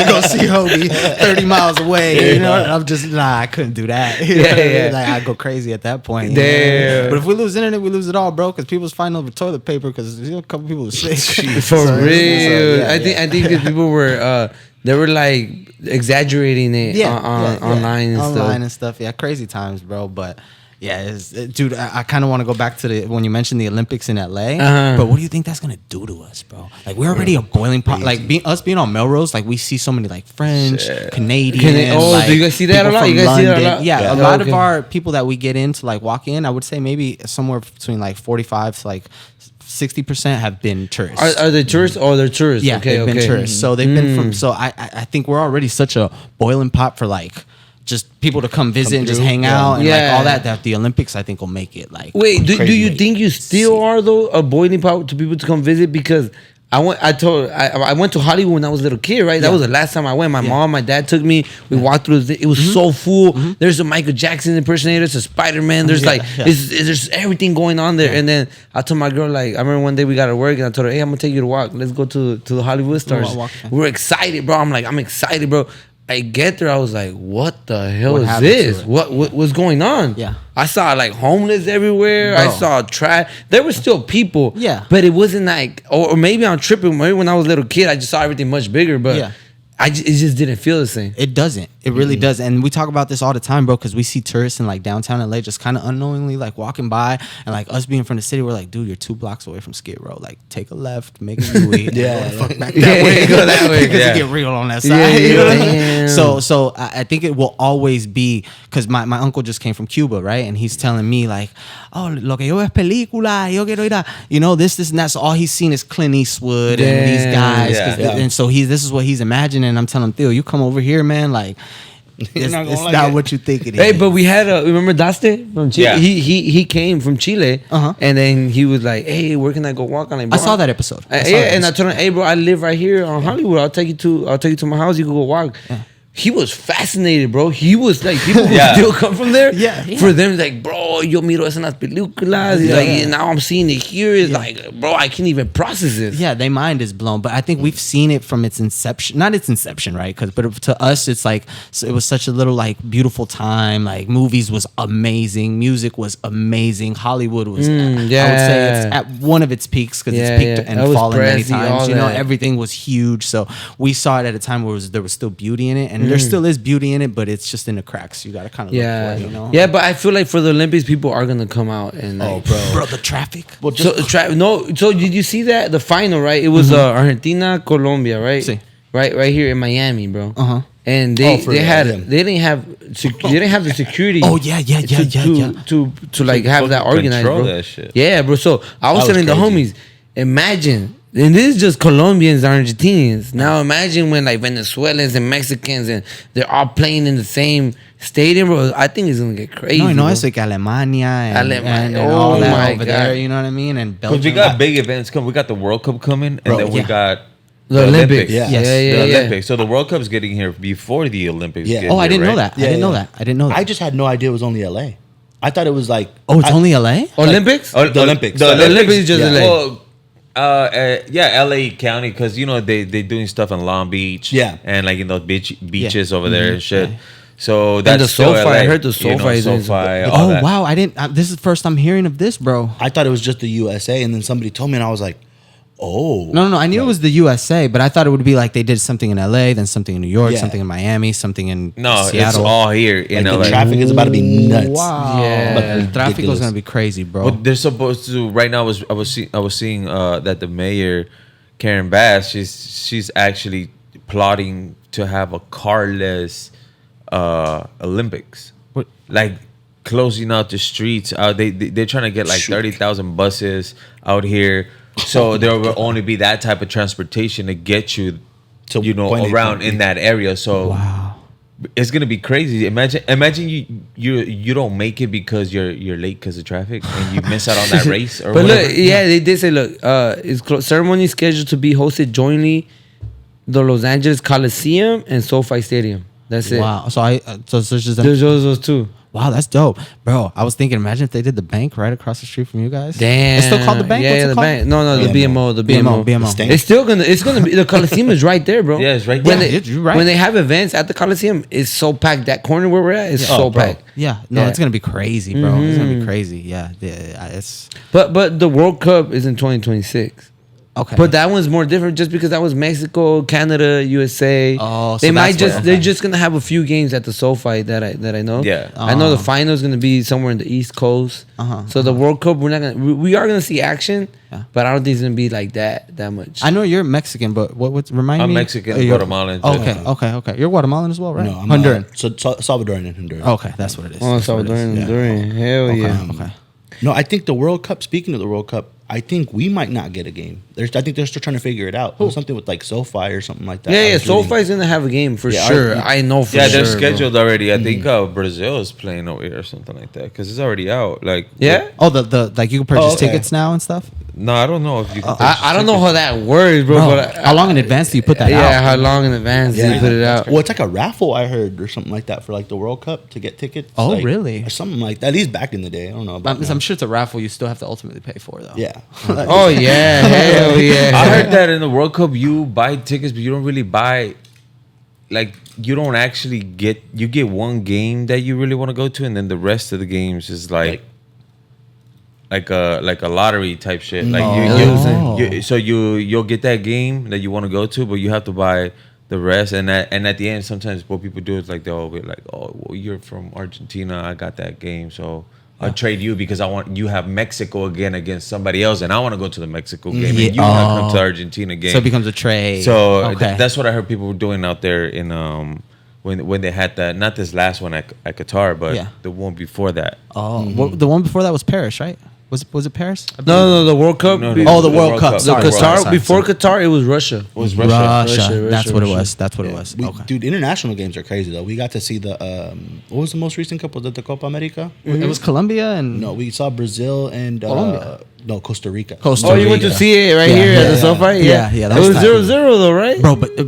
go see homie 30 miles away. You know, I'm just I couldn't do that. You know what I mean? Like I'd go crazy at that point. Damn. But if we lose internet, we lose it all, bro. Because people's fighting over toilet paper because a couple people are sick. For real. I think that people were they were like exaggerating it online and stuff. Yeah, crazy times, bro. But yeah, dude, I kind of want to go back to when you mentioned the Olympics in LA. But what do you think that's gonna do to us, bro? Like we're already a boiling pot. Like us being on Melrose, like we see so many like French, Canadian. Oh, like, do you guys see that a people lot? from You guys see that a London. lot? Yeah, a lot of our people that we get in to like walk in, I would say maybe somewhere between like 45 to like 60% have been tourists. Are they tourists? Oh, they're tourists. Yeah, they've been tourists. So they've been from. So I think we're already such a boiling pot for like just people to come visit and just hang out and like all that. That the Olympics I think will make it like. Wait, do you think you still are though a boiling pot to people to come visit? Because I went to Hollywood when I was a little kid, right? That was the last time I went. My mom, my dad took me. We walked through. It was so full. There's a Michael Jackson impersonator. There's a Spider-Man. There's there's everything going on there. And then I told my girl, like, I remember one day we got to work and I told her, hey, I'm gonna take you to walk. Let's go to the Hollywood stars. We're excited, bro. I'm excited, bro. I get there, I was like, what the hell is this? What's going on? Yeah. I saw like homeless everywhere. Bro. I saw trash. There were still people. Yeah. But it wasn't like, or maybe I'm tripping. Maybe when I was a little kid, I just saw everything much bigger. But it just didn't feel the same. It doesn't. It really does. And we talk about this all the time, bro, because we see tourists in like downtown LA just kind of unknowingly like walking by, and like us being from the city, we're like, dude, you're 2 blocks away from Skid Row. Like, take a left, make a U-turn, go the fuck back that way, go that way, because it get real on that side. You know what I mean? So I think it will always be, because my uncle just came from Cuba, right? And he's telling me like, oh, lo que yo veo es película, yo quiero ir a, you know, this and that. So all he's seen is Clint Eastwood and these guys, and so this is what he's imagining. I'm telling him, Theo, you come over here, man, like. It's not what you think it is. Hey, but we had remember Daste from Chile? Yeah. He came from Chile, and then he was like, hey, where can I go walk on? Like, I saw that episode. I told him, hey, bro, I live right here on Hollywood. I'll take you to my house. You can go walk. Yeah. He was fascinated, bro. He was like, people who still come from there. Yeah. For them, like, bro, yo miro eso en las películas. Like, now I'm seeing it here. It's like, bro, I can't even process this. Yeah, their mind is blown. But I think we've seen it from its inception. Not its inception, right? But to us, it's like, it was such a little, like, beautiful time. Like, movies was amazing. Music was amazing. Hollywood was, I would say, it's at one of its peaks, because it's peaked and fallen many times. You know, everything was huge. So we saw it at a time where there was still beauty in it. And there still is beauty in it, but it's just in the cracks. You got to kind of look for it, you know? Yeah, but I feel like for the Olympics, people are going to come out and like, bro, the traffic. Well, so did you see that? The final, right? It was Argentina, Colombia, right? Sí. Right here in Miami, bro. And they didn't have the security. Oh yeah. To like have that organized, bro. That shit. Yeah, bro. So I was telling the homies, imagine. And this is just Colombians, Argentinians. Now imagine when like Venezuelans and Mexicans and they're all playing in the same stadium, bro. I think it's gonna get crazy. No, it's like Alemania and all that over there. You know what I mean? And Belgium. Because we got big events coming. We got the World Cup coming, and then we got the Olympics. Yeah. The Olympics. So the World Cup's getting here before the Olympics. Yeah. Get I didn't here, know that. Yeah, I didn't know that. I just had no idea it was only LA. I thought it was like it's only LA? Olympics? The Olympics. The Olympics is just LA. Well, LA County, because you know they doing stuff in Long Beach, and like in those beaches over there and shit. So that's the still SoFi, LA, I heard the SoFi is doing SoFi, some- all Oh that. wow, I didn't. This is the first I'm hearing of this, bro. I thought it was just the USA, and then somebody told me, and I was like, oh. No. I knew it was the USA, but I thought it would be like they did something in LA, then something in New York, Yeah. something in Miami, something in No, Seattle. it's all here in Like LA. the traffic is about to be nuts. Wow. Yeah. But the traffic is Ridiculous. gonna be crazy, bro. What they're supposed to right now I was seeing that the mayor Karen Bass she's actually plotting to have a carless Olympics. What? Like closing out the streets. They're trying to get like 30,000 buses out here. So there will only be that type of transportation to get you, To you know, point A, around point B. in that area. So Wow. it's gonna be crazy. Imagine you don't make it because you're late because of traffic and you miss out on that race or But whatever. look, yeah, they did say, look, ceremony is scheduled to be hosted jointly the Los Angeles Coliseum and SoFi Stadium. That's it. Wow. So so it's just There's those two. wow, that's dope, bro. I was thinking, imagine if they did the bank right across the street from you guys. Damn. It's still called the bank. Yeah, What's it the called? bank. No, the BMO. BMO. The BMO. BMO. Stain. It's gonna be the Coliseum is right there, bro. Yeah, it's right When there. they, You're right. when they have events at the Coliseum, it's so packed. That corner where we're at is so bro. packed. Yeah. No, Yeah. it's gonna be crazy, bro. It's gonna be crazy. Yeah. It's But the World Cup is in 2026. okay. But that one's more different just because that was Mexico, Canada, USA. Oh, so they might that's where- just they're okay. just gonna have a few games at the SoFi that I know. Yeah. I know the final is gonna be somewhere in the East Coast. Uh-huh, So the World Cup we're not gonna we are gonna see action, Yeah. but I don't think it's gonna be like that much. I know you're Mexican, but what's remind I'm me? Mexican, you're- Guatemalan. Okay. You're Guatemalan as well, right? No, I'm Honduran. Salvadoran and Honduran. Okay, that's what it is. Oh, That's what it is. Salvadoran, Hell Okay. yeah. Okay. No, I think the World Cup. Speaking of the World Cup, I think we might not get a game. I think they're still trying to figure it out. It was something with like SoFi or something like that. Yeah, I yeah. was reading. SoFi's gonna have a game for Yeah, sure. I- I know for Yeah, sure. they're bro. scheduled already. I think Brazil is playing over here or something like that because it's already out. Like, Yeah? Oh, the like you can purchase okay. tickets now and stuff. No, I don't know if you. Can I don't know how that works, bro. Bro, but how long in advance do you put that yeah, out? how long in advance do you put it out? Well, it's like a raffle I heard or something like that for like the World Cup to get tickets. Oh, like, really? Or something like that. At least back in the day. I don't know about now. I'm sure it's a raffle you still have to ultimately pay for, though. Yeah. Oh yeah, hell yeah. I heard that in the World Cup you buy tickets, but you don't really buy. Like you don't actually get. You get one game that you really want to go to, and then the rest of the games is like a lottery type shit. Like you'll get that game that you want to go to, but you have to buy the rest. And at the end, sometimes what people do is like they'll be like, "Oh, well, you're from Argentina. I got that game, so I'll trade you because I want you have Mexico again against somebody else, and I want to go to the Mexico game, and you want to come to the Argentina game. So it becomes a trade. So okay. that's what I heard people were doing out there in when they had that. Not this last one at Qatar, but Yeah. the one before that. well, the one before that was Paris, right? Was it Paris? No, the World Cup. No, be- no. Oh, the World Cup. The Sorry, Qatar sorry. before Qatar, it was Russia. It was Russia. Russia. That's Russia, what it Russia. was. That's what it was. Okay. Dude, international games are crazy though. We got to see the what was the most recent cup? Was it the Copa America? It was Colombia and No, we saw Brazil and Colombia. No, Costa Rica. Costa Oh, you went to Rica. see it right Yeah, here yeah, at the yeah. SoFi? Yeah, that It was was tight. 0-0 though, right?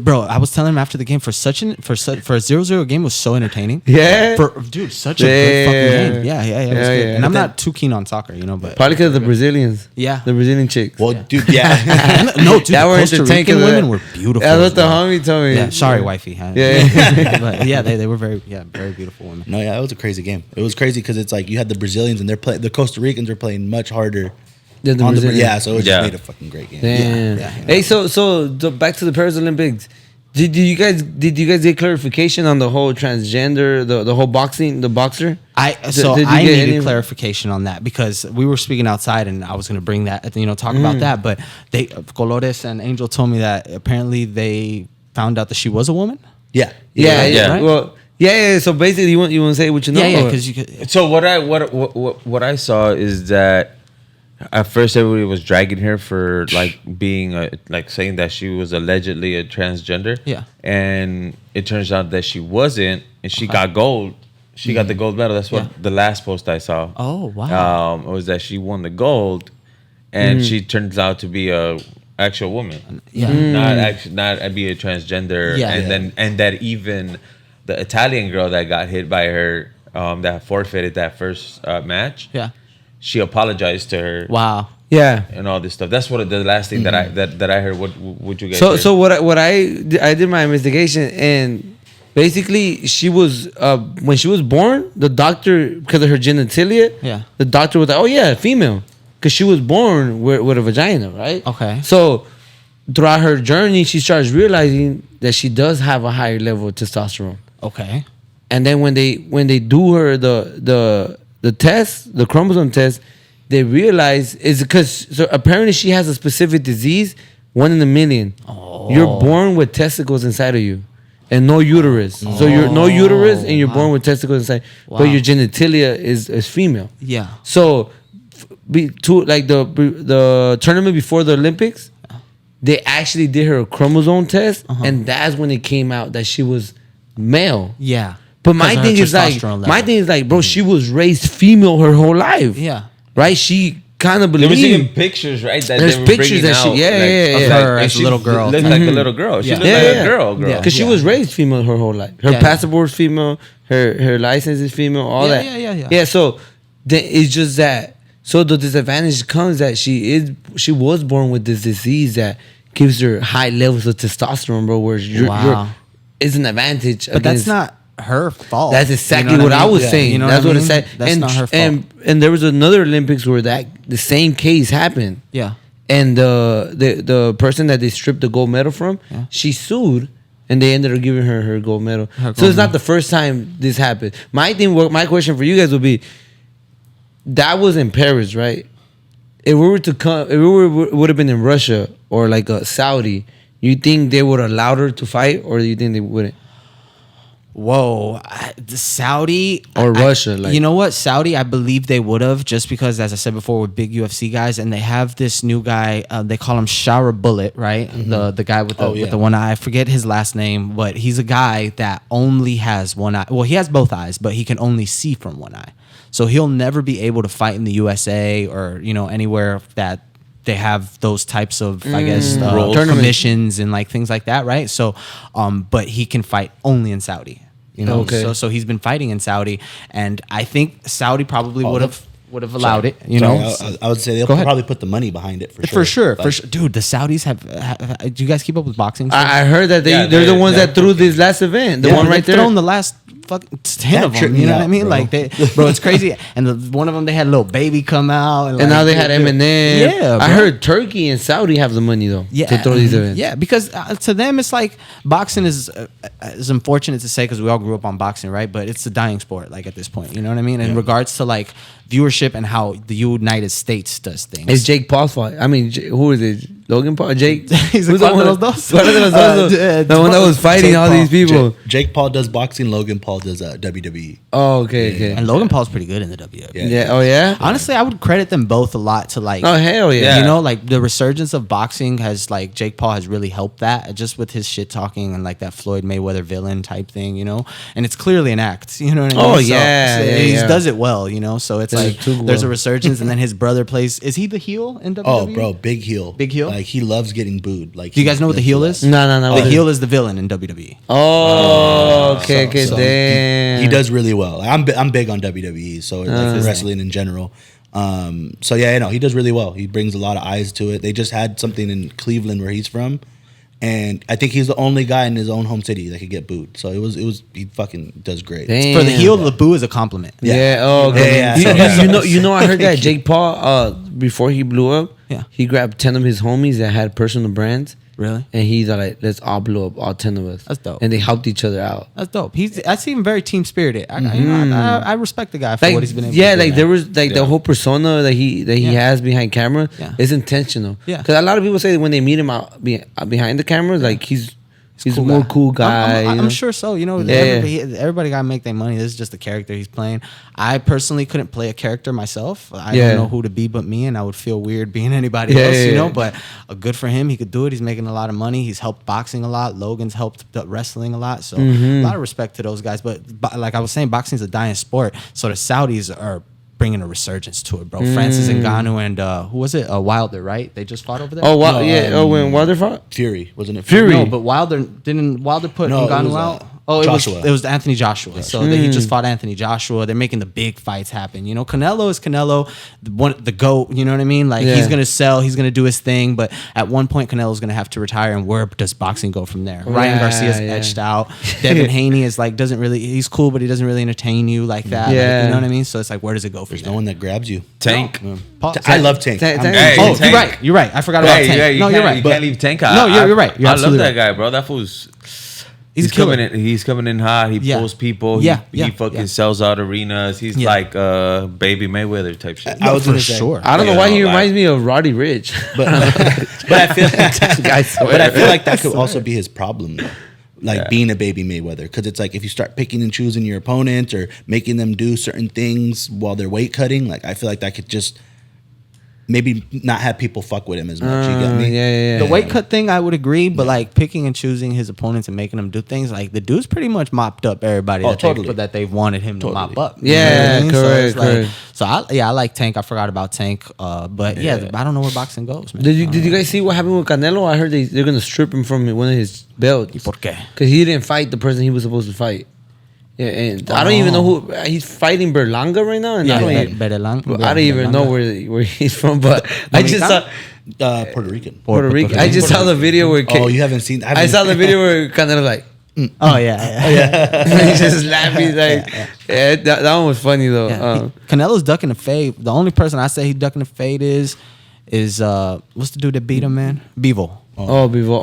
Bro, I was telling him after the game for a 0-0 game was so entertaining. Yeah? Dude, such a good fucking Yeah. game. Yeah, it was Yeah, good. yeah. And I'm But not too keen on soccer, but Probably because of the Brazilians. Yeah. The Brazilian chicks. Well, dude, yeah. no, dude, That the were Costa entertaining Rican of women that. were beautiful. That's what the bro. homie told me. Yeah, sorry, wifey. Huh? Yeah. But yeah, they were very beautiful women. No, yeah, it was a crazy game. It was crazy because it's like you had the Brazilians and the Costa Ricans are playing much harder. Yeah, the on the, Brazilians. yeah, so it just Yeah. made a fucking great game. Damn. Yeah. Hey, back to the Paris Olympics. Did you guys get clarification on the whole transgender, the whole boxing, the boxer? I did you get needed any- clarification on that because we were speaking outside and I was going to bring that, talk about that. But Colores and Angel told me that apparently they found out that she was a woman. Yeah. Yeah, Yeah. yeah. Right? Well, yeah. So basically, you want to say what you know? Yeah, or- because you could. So what I saw is that at first everybody was dragging her for like being like saying that she was allegedly a transgender. Yeah. And it turns out that she wasn't, and she got gold. She got the gold medal. That's what Yeah. the last post I saw. Oh, wow. It was that she won the gold, and she turns out to be a actual woman. Yeah. Not be a transgender. Yeah. And that even the Italian girl that got hit by her, that forfeited that first match. Yeah. She apologized to her. Wow. yeah. And all this stuff. That's what the last thing that I heard. What you guys? So heard. so what I did my investigation, and basically she was when she was born, the doctor, because of her genitalia, the doctor was like, oh yeah, female, because she was born with a vagina, right? Okay. So throughout her journey, she starts realizing that she does have a higher level of testosterone. Okay. And then when they do her the test, the chromosome test, they realize it's because apparently she has a specific disease, 1 in a million. Oh. You're born with testicles inside of you, and no uterus. So you're no uterus, and you're born with testicles inside, but your genitalia is female. Yeah. So, the tournament before the Olympics, they actually did her a chromosome test, and that's when it came out that she was male. Yeah. But my thing is like, bro, she was raised female her whole life. Yeah. Right? She kind of There was believed. even pictures, right? That There's they were pictures bringing that she- out, yeah. Of her as a little girl. Looked like a little girl. She looked like a girl. Yeah. Because she was raised female her whole life. Her passport's female. Her license is female. All that. Yeah. Yeah. So it's just that. So the disadvantage comes that she was born with this disease that gives her high levels of testosterone, bro. Whereas it's an advantage. But that's not her fault. That's exactly what I was saying. You know that's what it said. That's not her fault. And there was another Olympics where the same case happened. Yeah. And the person that they stripped the gold medal from, she sued, and they ended up giving her her gold medal. So it's not the first time this happened. My question for you guys would be, that was in Paris, right? If we were to come, if we would have been in Russia or like a Saudi, you think they would have allowed her to fight, or do you think they wouldn't? Whoa, the Saudi or Russia, like, you know what, Saudi, I believe they would have, just because, as I said before, we're big UFC guys, and they have this new guy. They call him Shower Bullet, right? Mm-hmm. The guy with the one eye. I forget his last name, but he's a guy that only has one eye. Well, he has both eyes, but he can only see from one eye. So he'll never be able to fight in the USA or anywhere that they have those types of, I guess, commissions and like things like that, right? So, but he can fight only in Saudi, Okay. So he's been fighting in Saudi, and I think Saudi probably would have allowed it. I would say they'll probably put the money behind it for sure. For sure. Dude, the Saudis have. Do you guys keep up with boxing? I heard that they're the ones that threw this last event. The one right there. Thrown the last. 10 of them, you know what I mean? Bro. Like it's crazy. And one of them, they had a little baby come out, and now they had Eminem. Yeah, I heard Turkey and Saudi have the money though. Yeah, to throw these events. Yeah, because to them it's like boxing is unfortunate to say, because we all grew up on boxing, right? But it's a dying sport, like at this point. You know what I mean? In regards to like viewership and how the United States does things. It's Jake Paul's fight. I mean, who is it? Logan Paul? Jake? He's the one of those. The one that was fighting all these people. Jake Paul does boxing. Logan Paul does WWE. Oh, okay. And Logan Paul's pretty good in the WWE. Yeah. Oh, yeah? Honestly, I would credit them both a lot to like. Oh, hell yeah. Like the resurgence of boxing has, like, Jake Paul has really helped that, just with his shit talking and like that Floyd Mayweather villain type thing, And it's clearly an act, you know what I mean? Oh, yeah. He does it well, So it's there's a well. resurgence, and then his brother plays. Is he the heel in WWE? Oh, bro, big heel. Big heel? Like, he loves getting booed. Like, do you guys know what the heel is? No. The heel is the villain in WWE. Oh, okay, damn. He does really well. I'm big on WWE, so like wrestling in general. So yeah, he does really well. He brings a lot of eyes to it. They just had something in Cleveland where he's from, and I think he's the only guy in his own home city that could get booed. So he fucking does great. Damn. For the heel, the boo is a compliment. Yeah. Oh, okay. Yeah. I heard that Jake Paul, before he blew up, he grabbed 10 of his homies that had personal brands. Really? And he's like, let's all blow up, all 10 of us. That's dope. And they helped each other out. That's dope. I see him very team spirited. I respect the guy for what he's been able to do. Yeah, like there was like the whole persona that he has behind camera is intentional. Yeah. Because a lot of people say that when they meet him out behind the camera, like he's a cool more guy. cool guy. I'm sure so. Everybody gotta make their money. This is just the character he's playing. I personally couldn't play a character myself. I don't know who to be but me, and I would feel weird being anybody else, But good for him. He could do it. He's making a lot of money. He's helped boxing a lot. Logan's helped wrestling a lot. So a lot of respect to those guys. But like I was saying, boxing's a dying sport. So the Saudis are bringing a resurgence to it, bro. Francis Ngannou and who was it? Wilder, right? They just fought over there. Oh, when Wilder fought? Fury, wasn't it? Fury. No, but Wilder put Ngannou out. Oh, Joshua. it was Anthony Joshua. So he just fought Anthony Joshua. They're making the big fights happen. You know, Canelo is Canelo, the GOAT. You know what I mean? Like he's gonna sell, he's gonna do his thing. But at one point, Canelo's gonna have to retire. And where does boxing go from there? Ryan Garcia's edged out. Devin Haney is like doesn't really. He's cool, but he doesn't really entertain you like that. Yeah. Like, you know what I mean? So it's like, where does it go from There's there? no one that grabs you. Tank. I love Tank. Tank- I'm- Tank- Oh, Tank. you're right. I forgot about Tank. You You're right. You can't leave Tank out. No, you're right. You're I love absolutely that right. guy, bro. That fool's. He's a coming killer. in. He's coming in hot. He Yeah. pulls people. Yeah, He yeah, fucking yeah. sells out arenas. He's Yeah. like Baby Mayweather type shit. I was for gonna say, sure. I don't know Yeah, why no, he like- reminds me of Roddy Rich. but I feel I swear. but I feel like that could also be his problem, though. Like being a baby Mayweather, because it's like if you start picking and choosing your opponents or making them do certain things while they're weight cutting, like I feel like that could just maybe not have people fuck with him as much. You get me? Yeah. The weight cut thing, I would agree, but like picking and choosing his opponents and making them do things, like the dude's pretty much mopped up everybody that they've wanted him to mop up. You Yeah, know what I mean? correct, So, correct. so I like Tank. I forgot about Tank, but yeah, I don't know where boxing goes, man. Did you guys see what happened with Canelo? I heard they're gonna strip him from one of his belts. ¿Por qué? Because he didn't fight the person he was supposed to fight. Yeah, and I don't even know who he's fighting. Berlanga right now, and Yeah, I don't even, Berlanga. I don't even know where he's from. But I just saw Puerto Rican. Puerto Rican. I just saw the video where Oh, you haven't seen? I saw the video where Canelo like Oh yeah. he's just laughing like yeah, that one was funny though. Canelo's ducking the fade. The only person I say he's ducking the fade is what's the dude that beat him, man? Bevo. Bevo. Oh Bevo.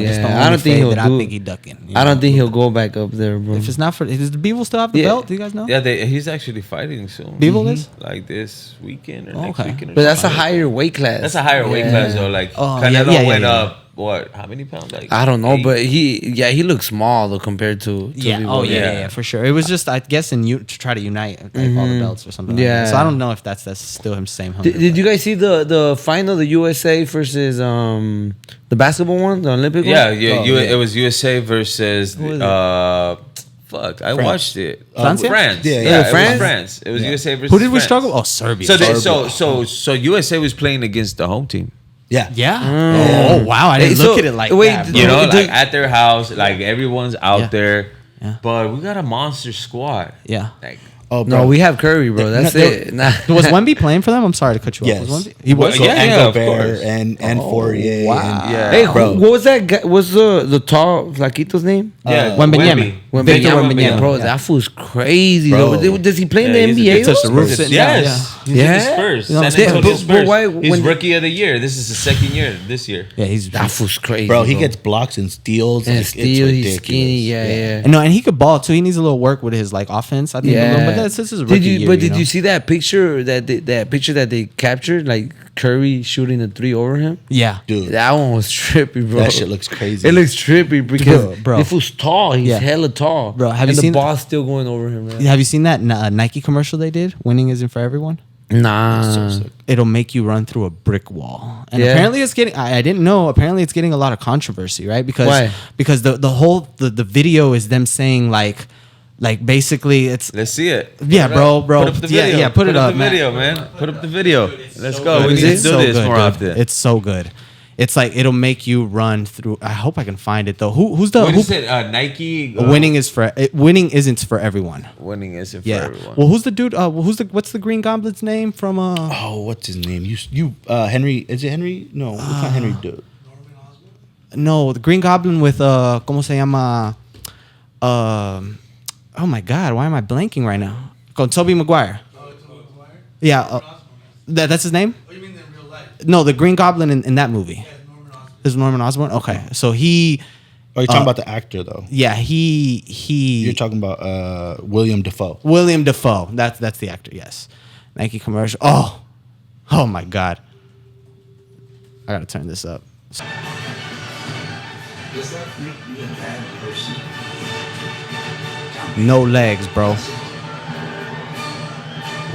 That's the yeah, only I don't think fade he'll that do. I think he ducking. you I know? don't think he'll go back up there, bro. If it's not for, does the Bevo still have the Yeah. belt? Do you guys know? Yeah, he's actually fighting soon. Bevo is? Like this weekend or next Okay. weekend. Or But that's a something. higher weight class. That's a higher weight Yeah. class though. Like Oh, Canelo yeah, went yeah. up. What? How many pounds? Like I don't know, 8? but he looks small though compared to Yeah. Bevo. Oh yeah, Yeah. yeah, for sure. It was just I guess to try to unite like, all the belts or something. Yeah. Like that. So I don't know if that's still him same. Did you guys see the final, the USA versus the basketball one, the Olympic Yeah, one? yeah. Oh, yeah. It was USA versus Who was it? fuck. I watched it. Francia? France. Yeah, Yeah, yeah. it France? was France. It was USA versus Who did we France. struggle? Oh, Serbia. So USA was playing against the home team. Yeah. Yeah. Oh wow, I didn't Hey, look so- at it like wait, that. You bro. know, do- like at their house, like everyone's out Yeah. there. Yeah. But we got a monster squad. Yeah. Like Oh, bro. No, we have Curry, bro. That's it. Nah. Was Wemby playing for them? I'm sorry to cut you Yes. off. Was Wemby? He was. Well, yeah, and of Gobert course. and Fourier. wow. And, Yeah. Hey, Bro. what was that guy? What's the tall Flaquito's name? yeah, Wembanyama. Victor Wembanyama. Bro, Yeah. that fool's crazy. Bro. Though. Does he play in Yeah, the he's NBA? a touched the though? roof sitting down. Yes. He's Yeah? in the Spurs. You know what I'm San saying? Antonio But Spurs. why- He's when- rookie of the year. This is the second year this year. Yeah, he's. That fool's crazy. bro, he gets blocks and steals. and like, still it's he's ridiculous. skinny. Yeah. No, and he could ball too. He needs a little work with his like offense. I think. Yeah. A little, but this is a rookie year. But did know? you see that picture that they captured? Like Curry shooting a 3 over him. Yeah. Dude, That one was trippy, bro. that shit looks crazy. It looks trippy because Bro. this was tall. He's Yeah. hella tall. Bro, have and you seen the ball still going over him? Man. Have you seen that Nike commercial they did? Winning isn't for everyone. Nah. It'll make you run through a brick wall. And Yeah. apparently it's getting I didn't know, apparently it's getting a lot of controversy, right? Because Why? because the whole the video is them saying like basically it's Let's see it. Yeah, Put it bro, up. bro. Put up the Yeah, video. yeah, put it up, the man. video, man. Put up the video. Let's go. good. We need to do It's so this good, more dude. often. It's so good. It's like it'll make you run through. I hope I can find it though. Who's the What who, is it? Nike. winning is for winning isn't for everyone. Winning isn't for Yeah. everyone. Well, who's the dude? What's the Green Goblin's name from? Oh, what's his name? You Henry? Is it Henry? No, it's not Henry. Dude. No, the Green Goblin with ¿cómo se llama? Oh my God, why am I blanking right now? Con Tobey Maguire. Yeah, that's his name. Oh, you mean in real life? No, the Green Goblin in that movie. Yeah, Norman Osborn. Is Norman Osborn? Okay, so he. Oh, you're talking about the actor though. Yeah, he. You're talking about William Dafoe. William Dafoe. That's the actor. Yes, Nike commercial. Oh my God. I gotta turn this up. Does that make me a bad person? No legs, bro.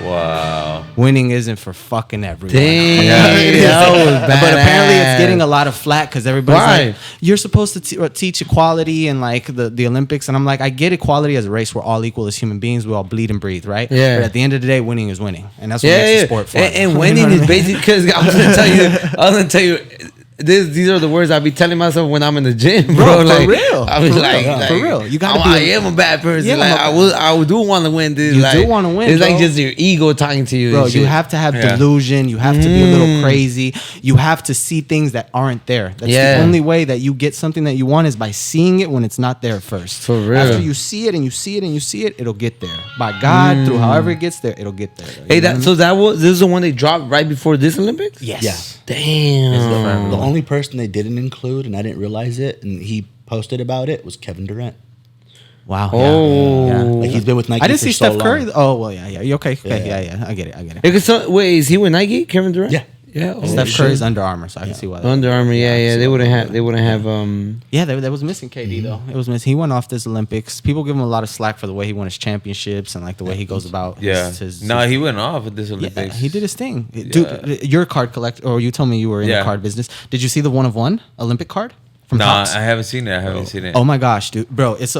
Wow. Winning isn't for fucking everyone. Damn, It is. that was But apparently it's badass. getting a lot of flack because everybody's Why? like, you're supposed to teach equality and like the Olympics. And I'm like, I get equality as a race. We're all equal as human beings. We all bleed and breathe, right? Yeah. But at the end of the day, winning is winning. And that's what Yeah, makes yeah. the sport fun. And You know winning what I is mean? basically because I was gonna tell you, these are the words I be telling myself when I'm in the gym, bro. Bro, for like, real. I was For like, real. like, For real. You gotta I be- am a bad person. Yeah, like, I do want to win this. You like, do wanna win, It's bro. like just your ego talking to you. Bro, and you shit. have to have delusion. You have to be a little crazy. You have to see things that aren't there. That's Yeah. the only way that you get something that you want is by seeing it when it's not there first. For real. After you see it and you see it and you see it, it'll get there. By God, through however it gets there, it'll get there. Hey, You know what I mean? so this is the one they dropped right before this Olympics. Yes. Yeah. Damn. The only person they didn't include, and I didn't realize it, and he posted about it, was Kevin Durant. Wow. Oh. Yeah. Like he's been with Nike. I didn't for see so Steph Curry. long. Oh well, yeah. You okay? Okay, Yeah. yeah. I get it. Hey, 'cause wait, is he with Nike, Kevin Durant? Yeah. Yeah. Oh, Steph shit. Curry's Under Armour, so I can see why. Under Armour. Yeah. so- They wouldn't have. Yeah, that was missing KD though. It was missing. He went off this Olympics. People give him a lot of slack for the way he won his championships and like the way he goes about. Yeah. his No, he went off at this yeah, Olympics. he did his thing. Dude, you're a card collector, or you told me you were in the Yeah. card business. Did you see the 1 of 1 Olympic card from Nah, Topps? I haven't seen it. Oh my gosh, dude, bro! It's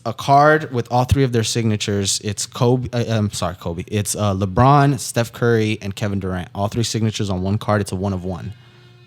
a card with all 3 of their signatures. It's Kobe. I'm sorry, Kobe. It's LeBron, Steph Curry, and Kevin Durant. All 3 signatures on one card. It's a 1 of 1.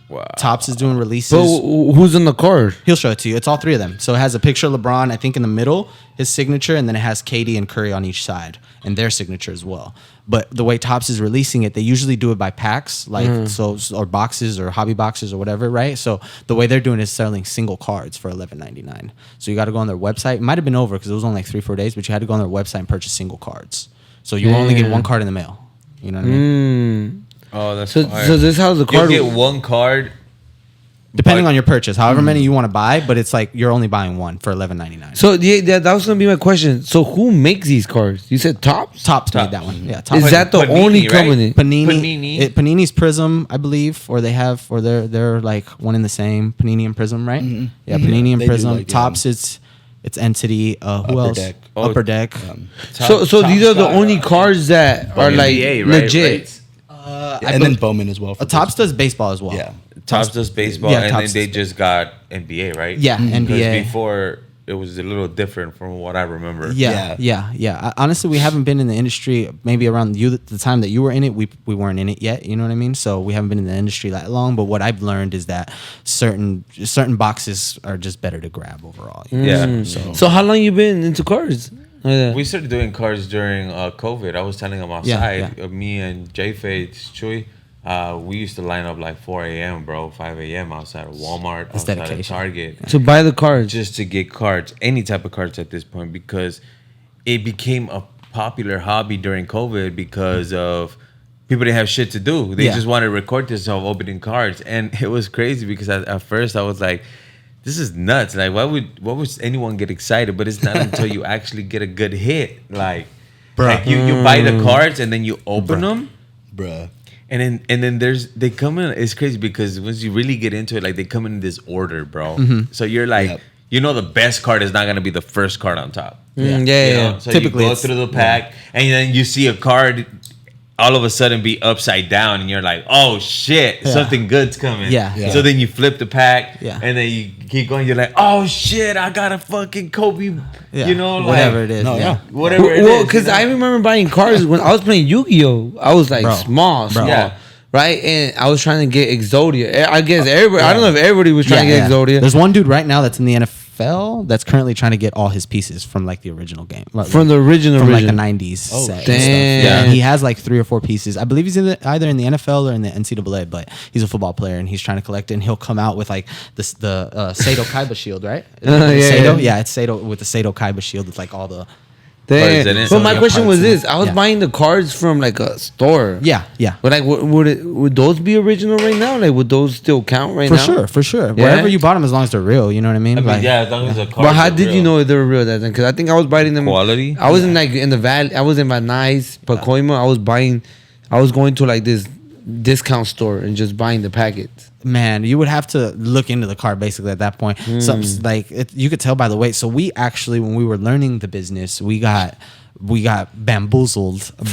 Wow. Topps is doing releases. But who's in the card? He'll show it to you. It's all 3 of them. So it has a picture of LeBron, I think, in the middle, his signature, and then it has KD and Curry on each side, and their signature as well. But the way Topps is releasing it, they usually do it by packs, like or boxes or hobby boxes or whatever, right? So the way they're doing it is selling single cards for $11.99. So you got to go on their website. It might have been over because it was only like 3-4 days, but you had to go on their website and purchase single cards. So you only get 1 card in the mail. You know what I mean? Oh, that's So fire. this is how the you card. get one card. Depending on your purchase, however many you want to buy, but it's like you're only buying 1 for $11.99. So yeah, that was gonna be my question. So who makes these cards? You said Topps. Topps made Topps. that one. Yeah, Topps. Is that the Panini, only right? company? Panini. Panini's Prism, I believe, or they're like one in the same. Panini and Prism, right? Yeah, Panini and They do Prism. like, Topps, it's Entity. Who Upper else? Deck. Upper Deck. So these are the only cards that are like NBA, right? legit. And then Bowman as well. For Topps does baseball as well. Yeah. Topps does baseball, Yeah, and Topps then they does just got NBA, right? Yeah, Because NBA. before it was a little different from what I remember. Yeah. Honestly, we haven't been in the industry maybe around the time that you were in it. We weren't in it yet. You know what I mean? So we haven't been in the industry that long. But what I've learned is that certain boxes are just better to grab overall. you know? Yeah. So how long you been into cards? Like that? We started doing cards during COVID. I was telling them outside, me and J Fade, Chuy, we used to line up like 4 a.m., bro, 5 a.m. outside of Walmart, That's outside dedication. of Target, To buy the cards. just to get cards, any type of cards at this point, because it became a popular hobby during COVID because of people didn't have shit to do. They Yeah. just wanted to record themselves opening cards, and it was crazy because at first I was like, this is nuts. Like, why would anyone get excited? But it's not until you actually get a good hit. Like you buy the cards and then you open them. Bruh. And then they come in. It's crazy because once you really get into it, like they come in this order, bro. So you're like, Yep. you know, the best card is not gonna be the first card on top. Yeah. You know? So Typically you go it's- through the pack, and then you see a card all of a sudden be upside down, and you're like, oh shit, something good's coming. Yeah. Yeah. So then you flip the pack, Yeah. and then you keep going. You're like, oh shit, I got a fucking Kobe. Yeah. You know, like, whatever it is. No, yeah. whatever it Well, is, because you know? I remember buying cards when I was playing Yu-Gi-Oh. I was like Bro. small, Yeah. right? And I was trying to get Exodia. I guess everybody. I don't know if everybody was trying to get Exodia. There's one dude right now that's in the NFL that's currently trying to get all his pieces from like the original game. From the original, from like the 90s set. and stuff. damn. Yeah, he has like 3 or 4 pieces. I believe he's either in the NFL or in the NCAA, but he's a football player and he's trying to collect it. And he'll come out with like the Sato Kaiba shield, right? Sato? Yeah, it's Sato with the Sato Kaiba shield. It's like all the Damn. in it. But my So question was cards in this: it. I was Yeah. buying the cards from like a store. yeah. But like, would those be original right now? Like, would those still count right now? For sure. Yeah? Wherever you bought them, as long as they're real, you know what I mean? I mean, Like, yeah, as long as the card. But how did you know they were real that then? Because I think I was buying them. Quality? I was in like in the valley. I was in Van Nuys, Pacoima. I was going to like this discount store and just buying the packets. Man, you would have to look into the card basically at that point. Something like you could tell by the weight. So we actually, when we were learning the business, we got bamboozled with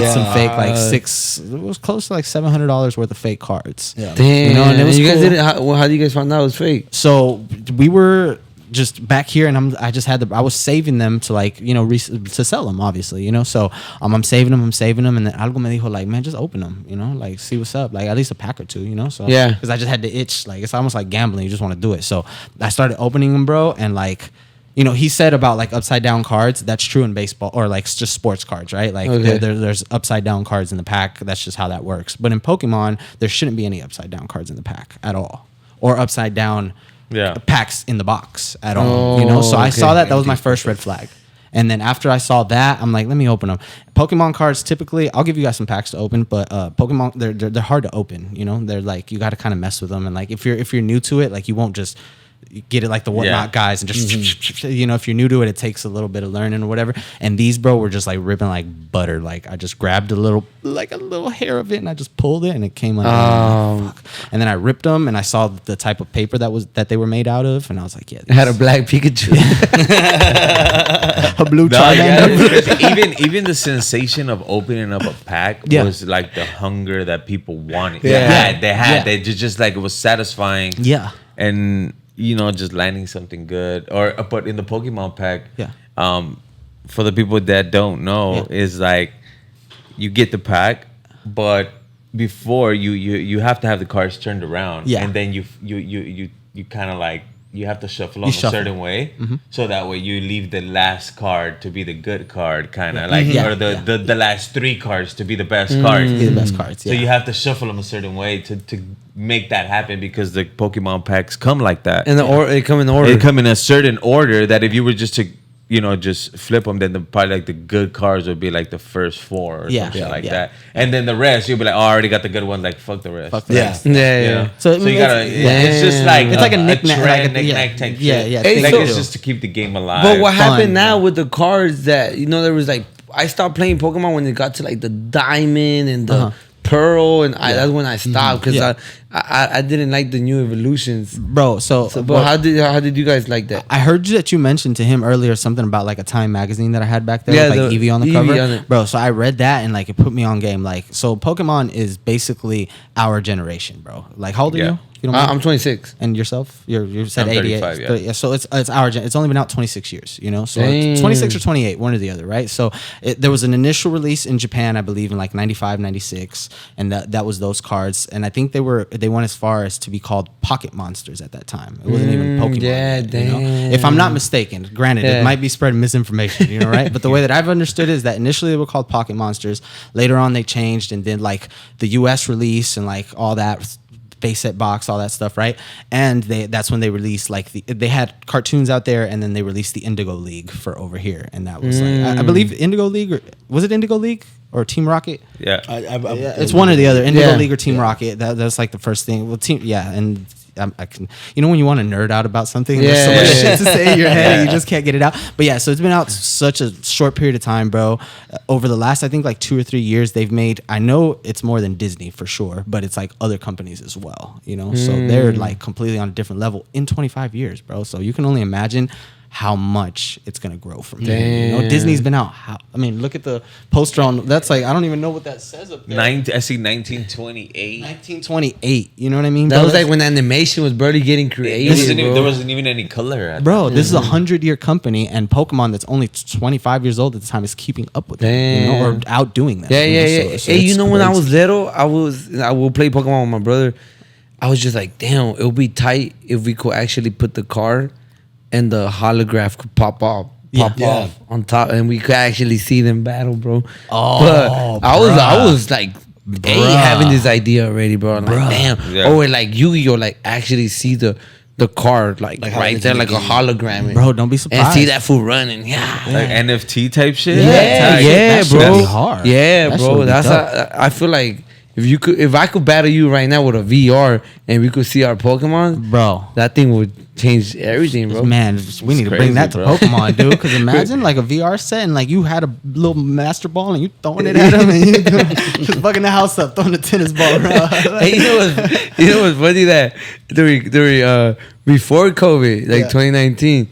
some fake it was close to like $700 worth of fake cards. Yeah. Damn. You know, and it was you guys cool. didn't. How do you guys find out it was fake? So we were just back here, and I was saving them to like, you know, to sell them, obviously, you know. So I'm saving them, and then algo me dijo like, man, just open them, you know, like see what's up, like at least a pack or two, you know. So yeah, because I just had the itch, like it's almost like gambling, you just want to do it. So I started opening them, bro, and like, you know, he said about like upside down cards. That's true in baseball or like just sports cards, right? Like there's upside down cards in the pack. That's just how that works. But in Pokemon, there shouldn't be any upside down cards in the pack at all, or upside down packs in the box at all. You know, so I saw that. That was my first red flag. And then after I saw that, I'm like, let me open them. Pokemon cards, typically, I'll give you guys some packs to open, but Pokemon, they're hard to open. You know, they're like, you got to kind of mess with them, and like if you're new to it, like you won't just get it like the Whatnot guys and just you know, if you're new to it, it takes a little bit of learning or whatever. And these, bro, were just like ripping like butter. Like I just grabbed a little hair of it and I just pulled it and it came out. And then I ripped them and I saw the type of paper that they were made out of, and I was like, yeah, it had a black Pikachu, a blue Charmander. Even the sensation of opening up a pack was like the hunger that people wanted. They just like, it was satisfying. Yeah. And you know, just landing something good, but in the Pokemon pack, for the people that don't know, is like you get the pack, but before you have to have the cards turned around, and then you kind of like you have to shuffle them a certain way, so that way you leave the last card to be the good card, kind of like, or the last 3 cards to be the best cards. Be the best cards. So you have to shuffle them a certain way to make that happen, because the Pokemon packs come like that. And they come in order. They come in a certain order that if you were just to, you know, just flip them, then probably like the good cards would be like the first 4 or something like that. And then the rest, you'll be like, oh, I already got the good one. Like, fuck the rest. Fuck the rest. Yeah. So you gotta, it's just like, it's like a knick-knack type shit. Yeah. Like, it's just to keep the game alive. But what happened now with the cards that, you know, there was like, I stopped playing Pokemon when it got to like the diamond and the pearl, and that's when I stopped, because I didn't like the new evolutions, bro. So but how did you guys like that? I heard that you mentioned to him earlier something about like a Time magazine that I had back there, with like Eevee on the cover, bro. So I read that and like it put me on game. Like, so Pokemon is basically our generation, bro. Like, how old are you? You don't I'm 26. And yourself? You said 88. 35, So it's our gen. It's only been out 26 years, you know? So it's 26 or 28, one or the other, right? So there was an initial release in Japan, I believe, in like 95, 96, and that was those cards. And I think they went as far as to be called Pocket Monsters at that time. It wasn't even Pokemon. Yeah, yet, you know? If I'm not mistaken, granted, it might be spreading misinformation, you know, right? But the way that I've understood it is that initially they were called Pocket Monsters. Later on they changed, and then like the US release and like all that base set box, all that stuff, right? And that's when they released like they had cartoons out there, and then they released the Indigo League for over here, and that was like I believe Indigo League, or was it Indigo League or Team Rocket? Yeah, it's one or the other, Indigo League or Team Rocket. That's like the first thing. Well, and I can, you know, when you want to nerd out about something, there's so much shit to say in your head, and you just can't get it out. But yeah, so it's been out such a short period of time, bro. Over the last, I think, like 2 or 3 years, they've made, I know it's more than Disney for sure, but it's like other companies as well, you know. So they're like completely on a different level in 25 years, bro. So you can only imagine how much it's gonna grow from here. You know, Disney's been out. I mean, look at the poster on. That's like, I don't even know what that says up there. I see 1928. 1928. You know what I mean? That was like when animation was barely getting created. There wasn't even any color. Bro, this is a 100-year company, and Pokemon that's only 25 years old at the time is keeping up with them, you know, or outdoing them. Yeah. So hey, you know, when I was little, I would play Pokemon with my brother. I was just like, damn, it would be tight if we could actually put the card and the holograph could pop off on top, and we could actually see them battle, bro. But I was like, having this idea already, bro. I'm like, damn. Or like Yu-Gi-Oh, like actually see the card like right there, like a hologram, bro. Don't be surprised. And see that fool running, like NFT type shit. Yeah, bro. That'd be hard. Yeah, bro. That's I feel like if I could battle you right now with a VR and we could see our Pokemon, bro, that thing would change everything, bro. Man, we need to bring that to Pokemon, dude. Because imagine like a VR set and like you had a little master ball and you throwing it at him and you just bugging the house up, throwing the tennis ball around. Hey, you know what's funny, that before COVID, like Yeah. 2019,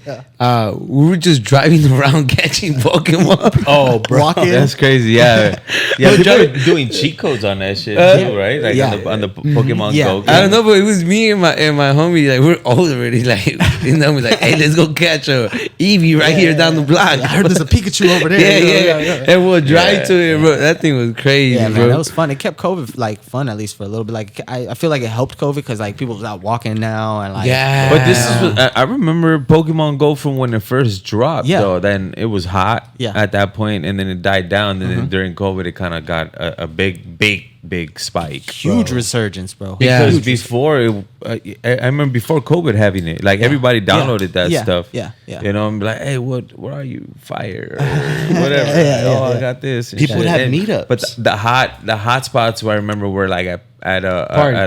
we were just driving around catching Pokemon. Oh, bro. That's crazy. Yeah, yeah. People are doing cheat codes on that shit too, right? Like on the Pokemon Yeah. Go. I don't know, but it was me and my homie. Like we're old already. Like you know, we're like, hey, let's go catch a Eevee right here down the block. I heard there's a Pikachu over there. Yeah. And we'll drive to it, bro. That thing was crazy, Yeah, bro. man, that was fun. It kept COVID like fun at least for a little bit. Like I feel like it helped COVID because like people was out walking now and like But this is what I remember Pokemon Go from when it first dropped. Yeah. Though then it was hot. Yeah. At that point, and then it died down. And then during COVID, it kind of got a big spike. huge resurgence, bro. Yeah. Because before, I remember before COVID having it, like everybody downloaded that Yeah. stuff. Yeah. You know, I'm like, hey, where are you? Fire, or whatever. I got this. and People would shit. have And- meetups. but the hot spots where I remember were like at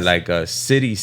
like a city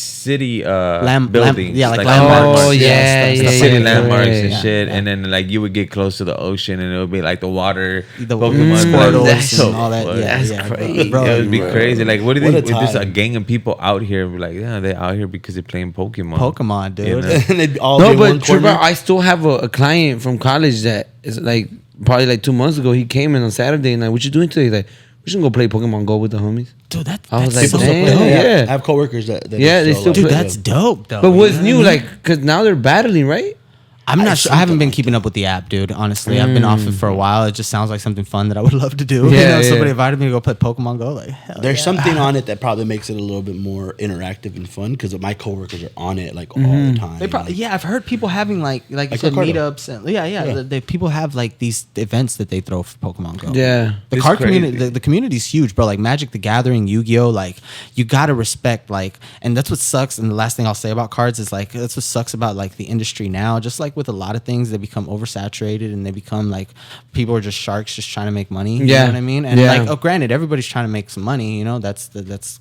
building, yeah, like landmarks. Oh, landmarks. yeah, stuff city like that. landmarks and Yeah, shit, yeah. and then like you would get close to the ocean, and it would be like the water, The Pokemon, Squirtles that's and all that. Yeah, that's yeah, crazy. bro. It would be crazy. Like, what do What they? a There's a time. gang of people out here. Like, yeah, they're out here because they're playing Pokemon. Pokemon, dude. You know? And they'd all No, be in one but Trevor, corner. I still have a client from college that is like probably like 2 months ago. He came in on Saturday and like, what you doing today? He's like, we should go play Pokemon Go with the homies. Dude, I was that's like, so damn, dope. yeah. I have coworkers that Yeah, they still Dude, play. that's dope, though. But what's You know new? what I mean? Like, cause now they're battling, right? I'm not sure. I haven't been keeping up with the app, dude. Honestly, I've been off it for a while. It just sounds like something fun that I would love to do. Yeah, you know, yeah. somebody invited me to go play Pokemon Go. Like, hell There's yeah. something on it that probably makes it a little bit more interactive and fun because my coworkers are on it like all the time. They probably, yeah, I've heard people having like you said, Ricardo. meetups and yeah. People have like these events that they throw for Pokemon Go. Yeah. The It's card crazy. community, the community's huge, bro. Like Magic the Gathering, Yu-Gi-Oh, like you gotta respect like, and that's what sucks. And the last thing I'll say about cards is like that's what sucks about like the industry now. Just like with a lot of things, they become oversaturated and they become like people are just sharks, just trying to make money. You Yeah. know what I mean? And Yeah. like, oh, granted, everybody's trying to make some money. You know, that's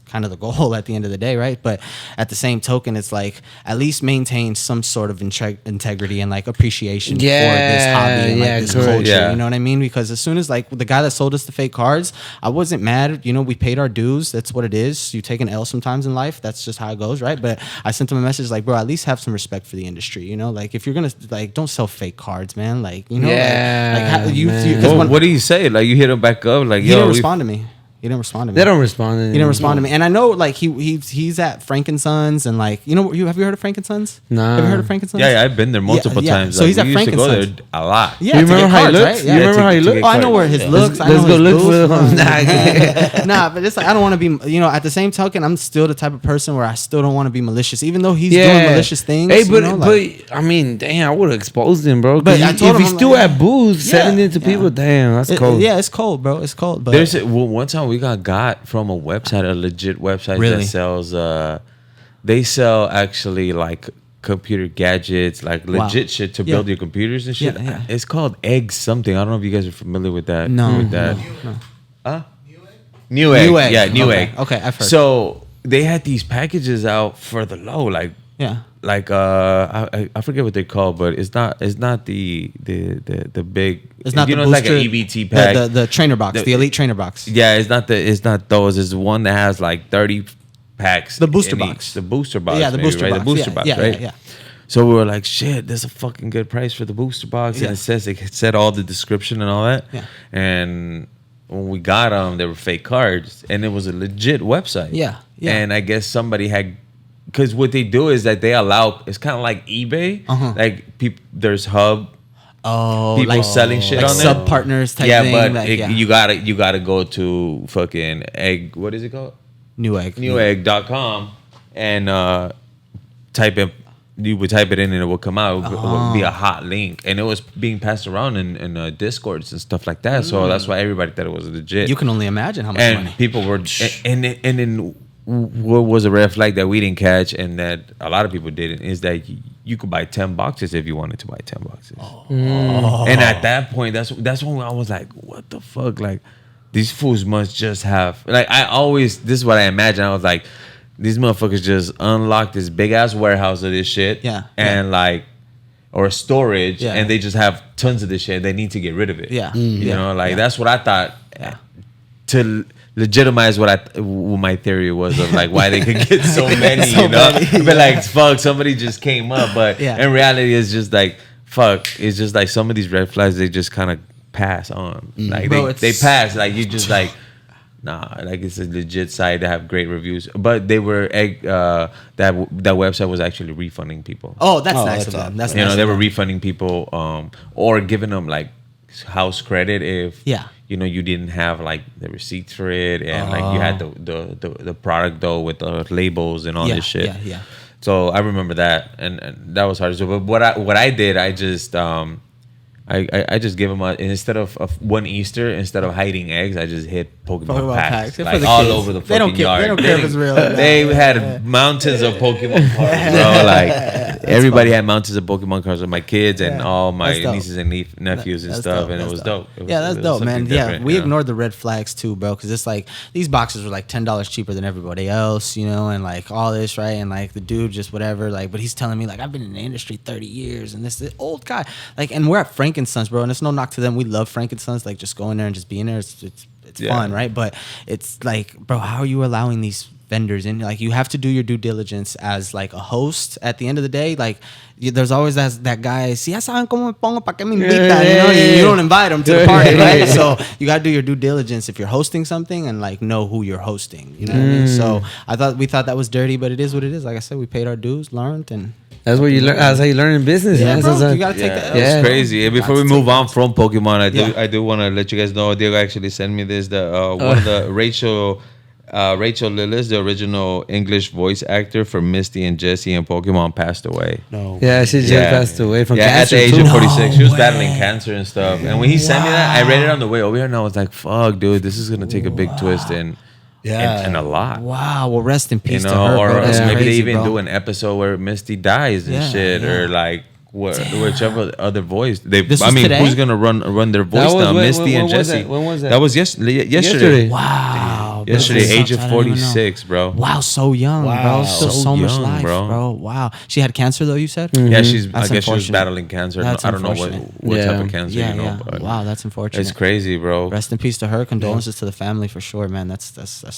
kind of the goal at the end of the day, right? But at the same token, it's like at least maintain some sort of integrity and like appreciation for this hobby and like this correct. culture. Yeah. You know what I mean? Because as soon as like the guy that sold us the fake cards, I wasn't mad. You know, we paid our dues. That's what it is. You take an L sometimes in life. That's just how it goes, right? But I sent him a message like, bro, at least have some respect for the industry. You know, like if you're gonna like, don't sell fake cards, man. Like, you know, Yeah, like how, you. man. 'Cause when- What do you say? Like, you hit him back up, like, he yo, didn't we- respond to me. He didn't respond to me. They don't respond. He didn't respond to me, and I know like he's at Frankensons and like you know have you heard of Frankensons? Nah. Have you heard of Frankensons? Yeah, I've been there multiple yeah. times. So he's Like, at we used to go there Frankensons. a lot. Yeah, You to remember get how he cards, looks? right? You Yeah, remember to- how he to looks? get Oh, I know where his looks. I know Let's go his look booth. for him. Nah, but it's like I don't want to be. You know, at the same token, I'm still the type of person where I still don't want to be malicious, even though he's doing malicious things. Hey, you but know, like- but I mean, damn, I would have exposed him, bro. But But I told if him, he's I'm still like, at booze selling it to yeah. people, damn, that's cold. Yeah, it's cold, bro. It's cold. But There's one time we got from a website, a legit website Really? that sells. They sell actually like computer gadgets, like Wow. legit shit to Yeah. build your computers and shit. Yeah, yeah. It's called Egg something. I don't know if you guys are familiar with that. No, with that. no. New Egg. New Egg. Yeah, New Okay. Egg. Okay, I've heard. So they had these packages out for the low, like Yeah. I forget what they're called, but it's not the big. It's not you the know, it's like booster, an EBT pack. the trainer box, the elite trainer box. Yeah, it's not those. It's the one that has like 30 packs. The booster in box. each. The booster box. Yeah, the maybe, booster right? box. The booster Yeah, box, yeah, right? yeah. So we were like, shit, there's a fucking good price for the booster box, Yeah. and it said all the description and all that. Yeah. And when we got them, they were fake cards, and it was a legit website. Yeah, yeah. And I guess somebody had. Because what they do is that they allow, it's kind of like eBay. Uh-huh. Like there's Hub, Oh, people like, selling shit like on there. sub partners type Yeah, thing. but like, yeah. you gotta go to fucking egg. What is it called? New Egg. Newegg.com and type it. You would type it in and it would come out. It would be a hot link, and it was being passed around in Discords and stuff like that. So that's why everybody thought it was legit. You can only imagine how much and money. people were and then what was a red flag that we didn't catch and that a lot of people didn't is that you could buy 10 boxes if you wanted to buy 10 boxes. And at that point, that's when I was like, what the fuck? Like, these fools must just have like this is what I imagine. I was like, these motherfuckers just unlocked this big ass warehouse of this shit. Yeah. And like or storage, Yeah. and they just have tons of this shit. They need to get rid of it. Yeah. You know, like Yeah. that's what I thought. Yeah. To legitimize what my theory was of like why they could get so many, you know. But like, fuck, somebody just came up. But in reality, it's just like, fuck. It's just like some of these red flags, they just kind of pass on. Like bro, they pass. Like you just like, nah. Like it's a legit site that have great reviews. But they were that website was actually refunding people. Oh, that's nice of them. That's you know, they were refunding people, or giving them like house credit if you know you didn't have like the receipts for it, and like you had the product though with the labels and all this shit. Yeah. So I remember that, and that was hard to do. But what I did, I just I just give them instead of one Easter, instead of hiding eggs, I just hit Pokemon packs like all over the fucking yard. They don't care if it's real. They had mountains of Pokemon cards, bro. Like everybody had mountains of Pokemon cards with my kids and all my nieces and nephews and stuff, and it was dope. That's dope, man. Yeah, we ignored the red flags too, bro, because it's like these boxes were like $10 cheaper than everybody else, you know, and like all this, right? And like the dude just whatever, like, but he's telling me like I've been in the industry 30 years, and this old guy, like, and we're at Frankensons, bro, and it's no knock to them. We love Frankensons, like just going there and just being there. It's fun, right? But it's like, bro, how are you allowing these vendors in? Like, you have to do your due diligence as like a host. At the end of the day, like, there's always that guy. Si ya saben cómo me pongo, pa que me invitan? You know, you don't invite them to the party, right? So you gotta do your due diligence if you're hosting something, and like know who you're hosting. You know what I mean? So we thought that was dirty, but it is what it is. Like I said, we paid our dues, learned, and that's what you learn. That's how you learn in business. Yeah, bro, you gotta take that. It's crazy. Before we move on from Pokemon, I do want to let you guys know. Diego actually sent me this. One of the Rachel Lillis, the original English voice actor for Misty and Jessie in Pokemon, passed away. No. Yeah, she just passed away from cancer. At the age of 46. She was battling cancer and stuff. And when he sent me that, I read it on the way over here, and I was like, fuck, dude, this is going to take a big twist and a lot. Wow. Well, rest in peace you know, to her, or bro. That's maybe crazy, they even bro. do an episode where Misty dies and shit, or like whichever other voice. Today? Who's gonna run their voice now? Misty and Jessie. When was that? That was yesterday. Wow. Yesterday, bro. age of 46, bro. Wow, so young, bro. Still so much young, life, bro. Wow. She had cancer though, you said? Mm-hmm. Yeah, That's I guess she was unfortunate. battling cancer. That's I don't know what type of cancer, you know. But Wow, that's unfortunate. it's crazy, bro. Rest in peace to her. Condolences to the family for sure, man. That's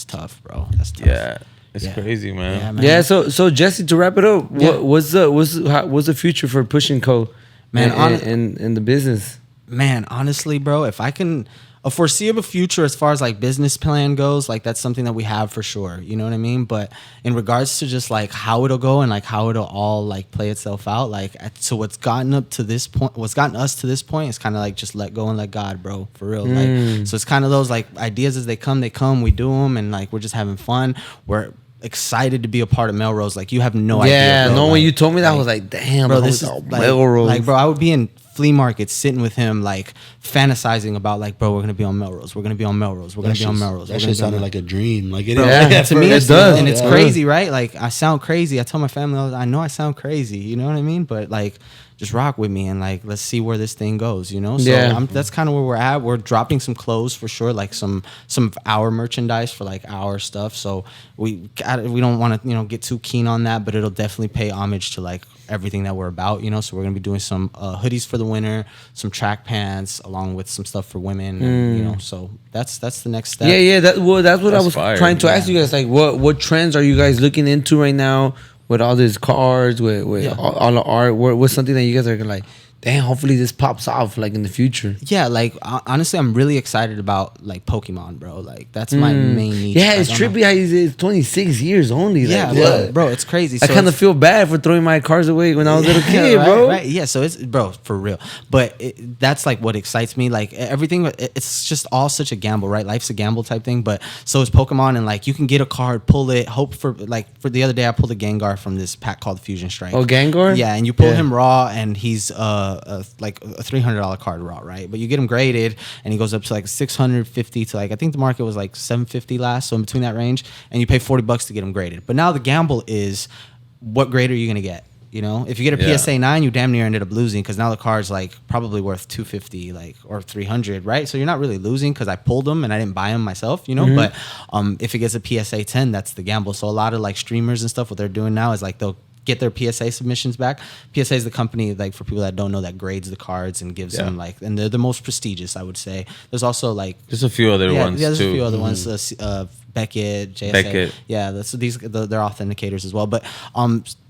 tough, bro. That's tough. Yeah. It's crazy, man. Yeah, man. Yeah, so Jesse, to wrap it up, what's the future for PUSHN Co, man, in the business? Man, honestly, bro, if I can, a foreseeable future as far as like business plan goes, like that's something that we have for sure. You know what I mean? But in regards to just like how it'll go and like how it'll all like play itself out, like so what's gotten us to this point is kind of like just let go and let God, bro, for real. Like, so it's kind of those like ideas as they come, we do them, and like we're just having fun. We're excited to be a part of Melrose. Like, you have no idea. Yeah, bro. no, like, when you told me that, I was like, damn, bro, bro, this is Melrose. like, bro, I would be in flea markets sitting with him, like fantasizing about like, bro, we're gonna be on Melrose. We're gonna be on Melrose. We're gonna be on Melrose. That shit sounded like a dream. Like it Bro, is. to me, it does, and it's crazy, right? Like, I sound crazy. I tell my family, I know I sound crazy. You know what I mean? But like, just rock with me and like, let's see where this thing goes. You know? So that's kind of where we're at. We're dropping some clothes for sure, like some of our merchandise for like our stuff. So we don't want to get too keen on that, but it'll definitely pay homage to like everything that we're about. So we're gonna be doing some hoodies for the winter, some track pants, along with some stuff for women. And, so that's the next step. Yeah. That's what I was fire. trying to ask you guys. Like, what trends are you guys looking into right now with all these cards, with all the art? What's something that you guys are gonna like? Damn, hopefully this pops off like in the future. Yeah, like honestly, I'm really excited about like Pokemon, bro. Like that's my main niche. Yeah, it's trippy how he's 26 years only. Yeah, like, bro, it's crazy. I kind of feel bad for throwing my cards away when I was a little kid, right, bro. Right, yeah. So it's, bro, for real. But that's like what excites me. Like everything, it's just all such a gamble, right? Life's a gamble type thing. But so is Pokemon, and like you can get a card, pull it, hope for the other day I pulled a Gengar from this pack called Fusion Strike. Oh, Gengar? Yeah, and you pull him raw, and he's like a $300 card raw, right? But you get him graded, and he goes up to like 650 to like, I think the market was like 750 last, so in between that range, and you pay $40 to get him graded. But now the gamble is, what grade are you gonna get? If you get a PSA 9, you damn near ended up losing, because now the card's like probably worth 250, like, or 300, right? So you're not really losing because I pulled them and I didn't buy them myself, But if it gets a PSA 10, that's the gamble. So a lot of like streamers and stuff, what they're doing now is like they'll get their PSA submissions back. PSA is the company, like for people that don't know, that grades the cards and gives them like, and they're the most prestigious, I would say. There's also like There's a few other ones there's too. a few other ones. Beckett, JSA. Beckett. Yeah, they're authenticators as well. But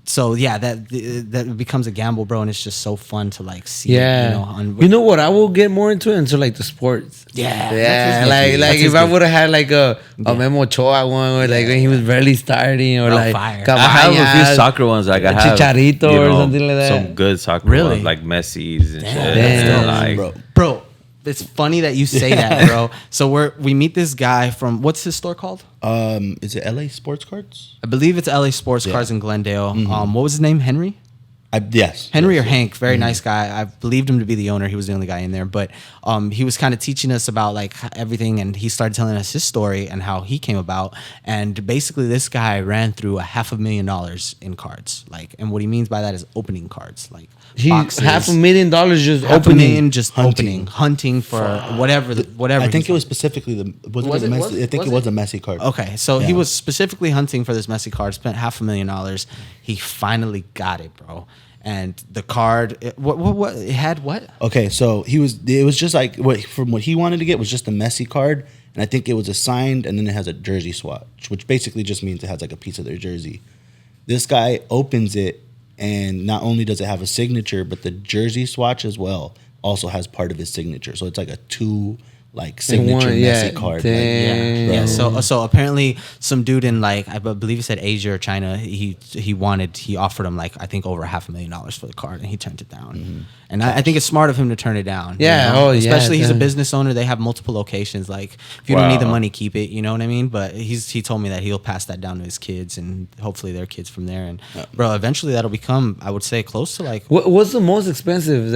so yeah, that becomes a gamble, bro, and it's just so fun to like see. Yeah, it, you know what? I will get more into it into like the sports. Yeah, like if I would have had like a Memo Ochoa one, or like when he was barely starting, or like fire. I have a few soccer ones. Like I have Chicharito or something like that. Some good soccer Really? ones, like Messi's and shit. Damn. Like, bro. It's funny that you say that, bro. So we meet this guy from, what's his store called? Is it LA Sports Cards? I believe it's LA Sports Cards in Glendale. What was his name? Henry? Yes. Henry or Hank, very nice guy. I believed him to be the owner. He was the only guy in there, but he was kind of teaching us about like everything, and he started telling us his story and how he came about. And basically, this guy ran through $500,000 in cards, like, and what he means by that is opening cards, like boxes. $500,000 just $500,000 opening. just Hunting. hunting for whatever. I think he's it was specifically the. Was it it- Messi? was- I think was it was it? a Messi card. Okay, so he Yeah. was specifically hunting for this Messi card. Spent $500,000. He finally got it, bro. And the card, it had what? Okay, so it was just like from what he wanted to get was just a Messi card, and I think it was assigned, and then it has a jersey swatch, which basically just means it has like a piece of their jersey. This guy opens it, and not only does it have a signature, but the jersey swatch as well also has part of his signature. So it's like a two signature Messi card. Damn. Yeah. So apparently some dude in like I believe he said Asia or China, he offered him like I think over $500,000 for the card, and he turned it down. And I think it's smart of him to turn it down. Yeah, you know? yeah, Especially he's a yeah. business owner. They have multiple locations. Like if you don't need the money, keep it. You know what I mean? But he told me that he'll pass that down to his kids and hopefully their kids from there. And bro, eventually that'll become, I would say, close to like What's the most expensive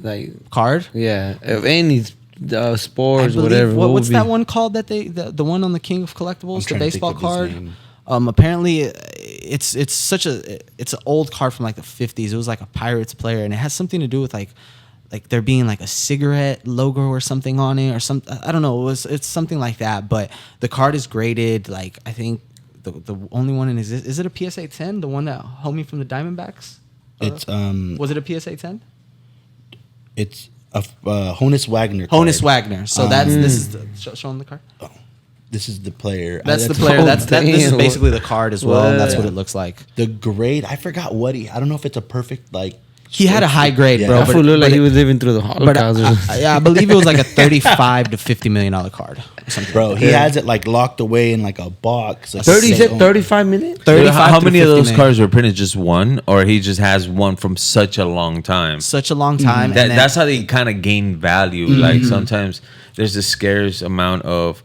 like card. yeah of any sports I believe, whatever? What what's would that be? one called that the one on the King of Collectibles, the trying to think baseball of his card? name. Apparently it's an old card from like the 50s. It was like a Pirates player, and it has something to do with like there being like a cigarette logo or something on it or some, I don't know, it's something like that. But the card is graded like, I think the only one in is it a PSA 10, the one that homie from the Diamondbacks? It's Was it a PSA 10? It's a Honus Wagner card. Honus Wagner. So this is show him the card. This is the player. That's the player. This is damn. basically the card as well. And that's Yeah. what it looks like. The grade. I forgot what I don't know if it's a perfect like. He had a high grade, Yeah. bro. That fool looked like he was living through the But Holocaust. I believe it was like a $35 to $50 million card. Or something Bro, like he that. has it like locked away in like a box. Like 30 safe. 35 minutes. 35 how to many of 50 those million. cards were printed? Just one, or he just has one from such a long time? Such a long time. and then- That's how they kind of gain value. Like sometimes there's a scarce amount of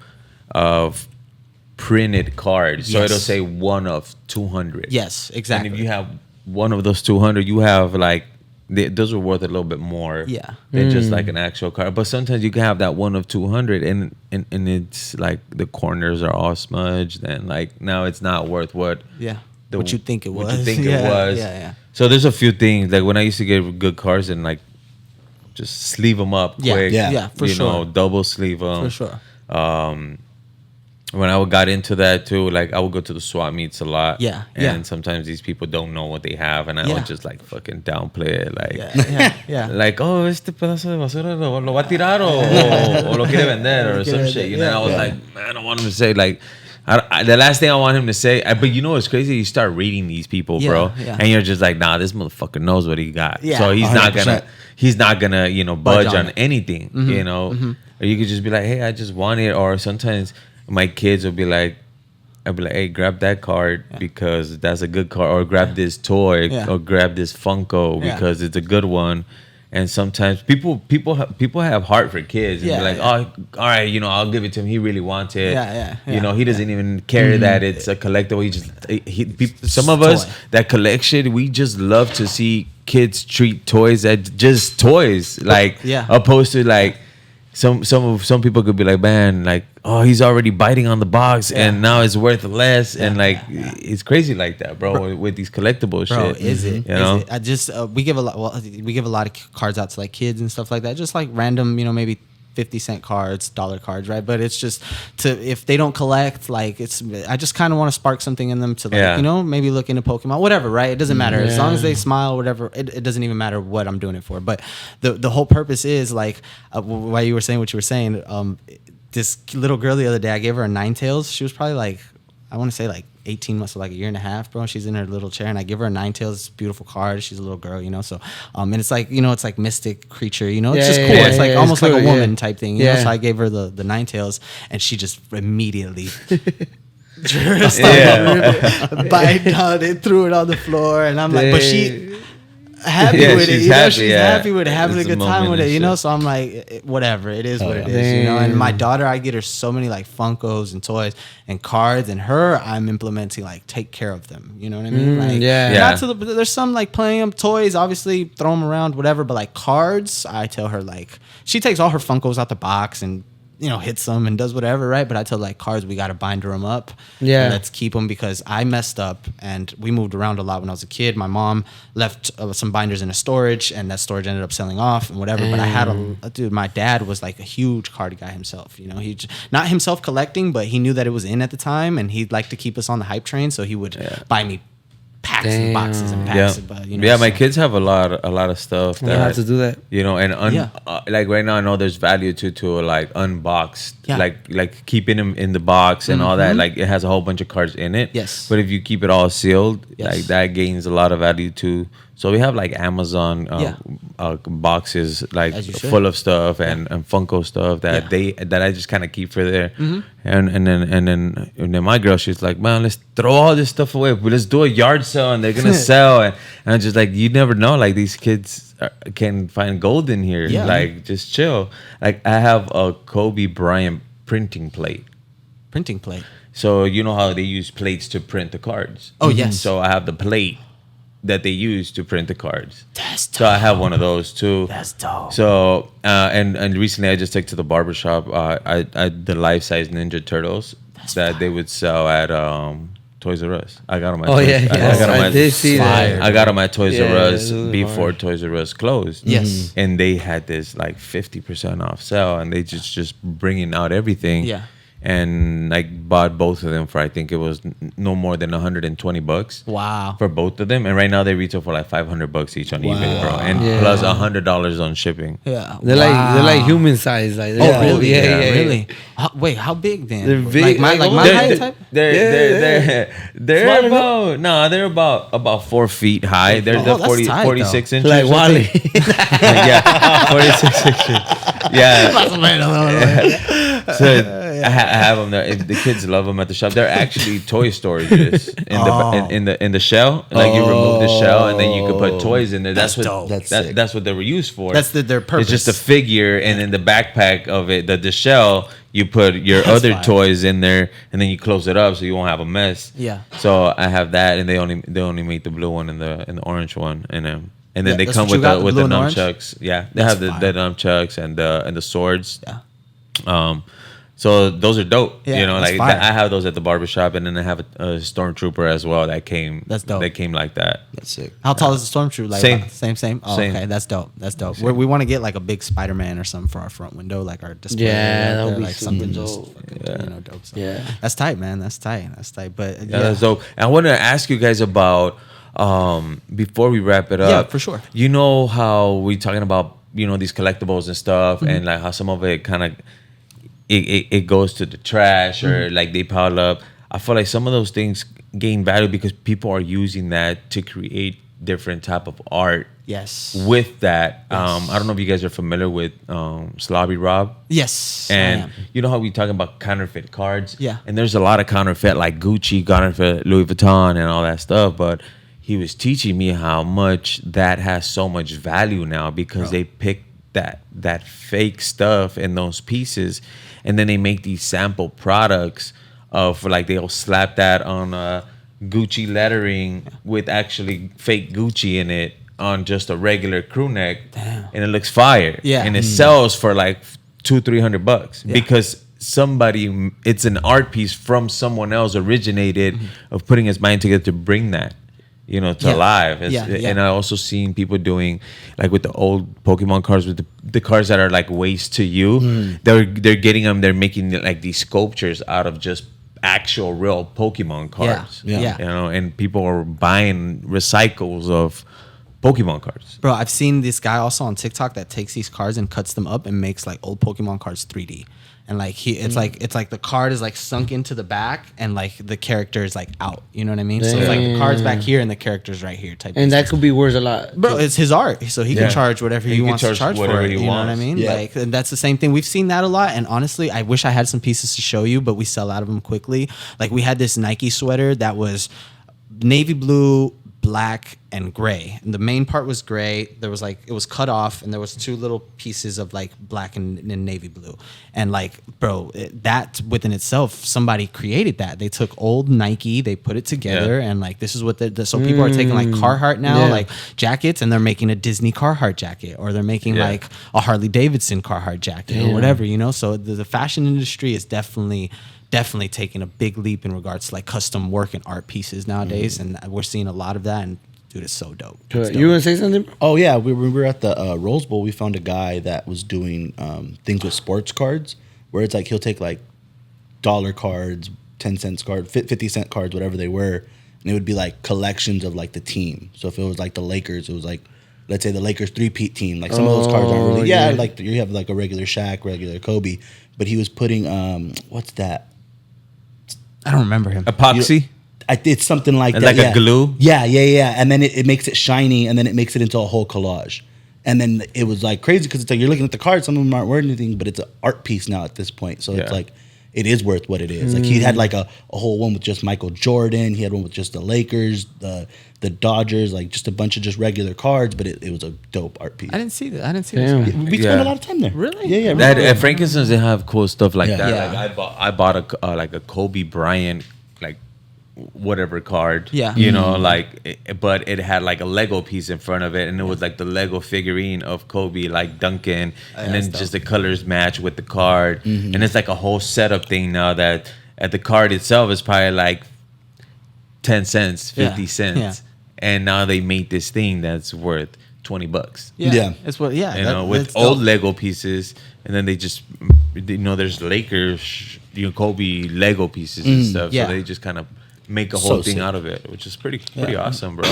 printed cards, so Yes. it'll say one of 200. Yes, exactly. And if you have one of those 200, you have like those are worth a little bit more. Yeah. than just like an actual card. But sometimes you can have that one of 200, and it's like the corners are all smudged, and like now it's not worth what. Yeah. What you think it was. What you think Yeah, it was. yeah. So there's a few things like when I used to get good cards and like just sleeve them up Yeah, quick. yeah, for you sure. know, double sleeve them. For sure. When I got into that too, like I would go to the swap meets a lot. Yeah, And yeah. sometimes these people don't know what they have, and I Yeah. would just like fucking downplay it, like. Yeah. Like, oh, este pedazo de basura lo va a tirar o lo quiere vender or some shit. You know, and I was like, man, I want him to say like, the last thing I want him to say, but you know what's crazy? You start reading these people, bro, Yeah. and you're just like, nah, this motherfucker knows what he got. Yeah, So he's not gonna 100%. you know, budge on on it. anything, you know. Or you could just be like, hey, I just want it. Or sometimes my kids will be like, I'd be like, hey, grab that card because that's a good card, or grab this toy, Yeah. or grab this Funko Yeah. because it's a good one. And sometimes people have heart for kids, and Yeah, be like, yeah. oh, all right, you know, I'll give it to him. He really wants it. Yeah. You know, he doesn't even care that it's a collectible. Some of a us toy. that collect shit, we just love to see kids treat toys as just toys, like Yeah. opposed to like. Some people could be like, man, like, oh, he's already biting on the box, and now it's worth less, and like, it's crazy like that, bro. With these collectible Bro, shit, is it? You Is know, it? I just we give a lot. Well, we give a lot of cards out to like kids and stuff like that. Just like random, you know, maybe 50-cent cards, dollar cards, right? But it's just if they don't collect, like I just kind of want to spark something in them to like, maybe look into Pokemon, whatever, right? It doesn't matter as long as they smile, whatever. It doesn't even matter what I'm doing it for. But the whole purpose is like, while you were saying what you were saying, this little girl the other day, I gave her a Ninetales. She was probably like, I want to say like 18 months, so like a year and a half, bro. She's in her little chair, and I give her a Ninetales, beautiful card. She's a little girl, So, and it's like, it's like mystic creature, It's just cool. It's like almost like a woman type thing, you know. So I gave her the Ninetales, and she just immediately bite down and threw it on the floor, and I'm like, but she happy with it, she's happy with it, having a good time with it, So I'm like, whatever, it is what it is, And my daughter, I get her so many like Funkos and toys and cards, and her, I'm implementing like take care of them. You know what I mean? Like, not to there's some like playing them toys, obviously throw them around, whatever, but like cards, I tell her like she takes all her Funkos out the box and hits them and does whatever, right? But I tell like cards, we got to binder them up. Yeah. Let's keep them, because I messed up and we moved around a lot when I was a kid. My mom left some binders in a storage, and that storage ended up selling off and whatever. But I had my dad was like a huge card guy himself. He not himself collecting, but he knew that it was in at the time, and he'd like to keep us on the hype train. So he would buy me packs and boxes and packs. But, my kids have a lot of stuff that I have to do that. And like right now, I know there's value to like unboxed, like keeping them in the box and all that. Like it has a whole bunch of cards in it. Yes. But if you keep it all sealed, like that gains a lot of value too. So we have like Amazon boxes like full of stuff and Funko stuff that I just kind of keep for there. And then my girl, she's like, man, let's throw all this stuff away. Let's do a yard sale and they're gonna sell. And I'm just like, you never know. Like these kids can find gold in here. Yeah. Like just chill. Like I have a Kobe Bryant printing plate. Printing plate. So you know how they use plates to print the cards. Oh yes. So I have the plate that they use to print the cards. That's dope. So I have one of those too. That's dope. So and recently I just took to the barbershop the life-size Ninja Turtles they would sell at Toys R Us. I got them at I got them at Toys R Us before Toys R Us closed. Yes. And they had this like 50% off sale, and they just bringing out everything. Yeah. And I bought both of them for, I think it was no more than $120. Wow. For both of them. And right now they retail for like $500 each on eBay, bro. And plus $100 on shipping. Yeah. They're like human size. Like, really? Yeah. Really? Wait, how big then? They're big. Like my height type? They're about 4 feet high. They're 46 inches. Like Wally. 46 inches. Yeah. So I have them there. The kids love them at the shop. They're actually toy storages in the shell. Like you remove the shell and then you can put toys in there. That's what they were used for. That's their purpose. It's just a figure, and in the backpack of it, the shell, you put your other toys in there, and then you close it up so you won't have a mess. Yeah. So I have that, and they only make the blue one and the orange one, and then they come with the nunchucks. Yeah, they have the nunchucks and the swords. Yeah. So those are dope. Yeah, I have those at the barbershop, and then I have a stormtrooper as well that came. That's dope. That came like that. That's sick. How tall is the stormtrooper? Like same. Oh, Same. okay, that's dope. We want to get like a big Spider-Man or something for our front window, like our display. Yeah, that'll be like something just dope. So. Yeah, that's tight, man. That's tight. But that's dope. And I want to ask you guys about before we wrap it up. Yeah, for sure. You know how we talking about these collectibles and stuff, and like how some of it kind of. It goes to the trash or like they pile up. I feel like some of those things gain value because people are using that to create different type of art. Yes. With that, I don't know if you guys are familiar with Slobby Rob. Yes. And you know how we talking about counterfeit cards? Yeah. And there's a lot of counterfeit like Gucci, counterfeit Louis Vuitton, and all that stuff. But he was teaching me how much that has so much value now because they pick that fake stuff in those pieces. And then they make these sample products of like they'll slap that on Gucci lettering with actually fake Gucci in it on just a regular crew neck. Damn. And it looks fire. Yeah. And it sells for like $200-$300 because it's an art piece from someone else originated of putting his mind together to bring that. you know, to Yeah. live. Yeah, yeah. And I also seen people doing like with the old Pokemon cards, with the cards that are like waste to you. They're getting them. They're making like these sculptures out of just actual real Pokemon cards. Yeah. You know, and people are buying recycles of Pokemon cards. Bro, I've seen this guy also on TikTok that takes these cards and cuts them up and makes like old Pokemon cards 3D. And like it's like the card is like sunk into the back and like the character is like out. You know what I mean? So it's like the card's back here and the character's right here type. And of that could be worth a lot. Bro, it's his art, so he Yeah. can charge whatever he can wants to charge charge for whatever it. he You know what I wants. mean? Yeah. Like, and that's the same thing. We've seen that a lot. And honestly, I wish I had some pieces to show you, but we sell out of them quickly. Like we had this Nike sweater that was navy blue, black, and gray. And the main part was gray. There was like, it was cut off, and there was two little pieces of like black and navy blue. And like, bro, that within itself, somebody created that. They took old Nike, they put it together, and like, this is what so people are taking like Carhartt now, Yeah. like jackets, and they're making a Disney Carhartt jacket, or they're making like a Harley Davidson Carhartt jacket, or whatever, you know? So the fashion industry is definitely taking a big leap in regards to like custom work and art pieces nowadays, and we're seeing a lot of that. And dude, it's so dope. It's You want to say something? Oh yeah, we were at the Rose Bowl. We found a guy that was doing things with sports cards, where it's like he'll take like dollar cards, 10-cent cards, 50-cent cards, whatever they were, and it would be like collections of like the team. So if it was like the Lakers, it was like, let's say the Lakers 3-peat team. Like some of those cards aren't really, like you have like a regular Shaq, regular Kobe, but he was putting what's that? I don't remember him. Epoxy. It's something like It's that. like a glue? Yeah. And then it makes it shiny, and then it makes it into a whole collage. And then it was like crazy because it's like you're looking at the cards, some of them aren't worth anything, but it's an art piece now at this point. So it's like it is worth what it is. Like he had like a whole one with just Michael Jordan. He had one with just the Lakers, the Dodgers, like just a bunch of just regular cards, but it was a dope art piece. I didn't see that. I didn't see Damn. this. We spent a lot of time there. Really? Yeah. That at Frankenstein's, they have cool stuff like that. Yeah. Like I bought a like a Kobe Bryant like whatever card. Yeah. You know, like, but it had like a Lego piece in front of it, and it was like the Lego figurine of Kobe, like Duncan, and then just the colors match with the card, and it's like a whole setup thing now. That at the card itself is probably like 10 cents, 50 cents, Yeah. and now they made this thing that's worth $20. Yeah. It's what. Yeah. You know, with that's old dope. Lego pieces, and then they just, you know, there's Lakers, you know, Kobe Lego pieces and stuff. yeah. So they just kind of make a So whole thing sick. out of it, which is pretty awesome, bro.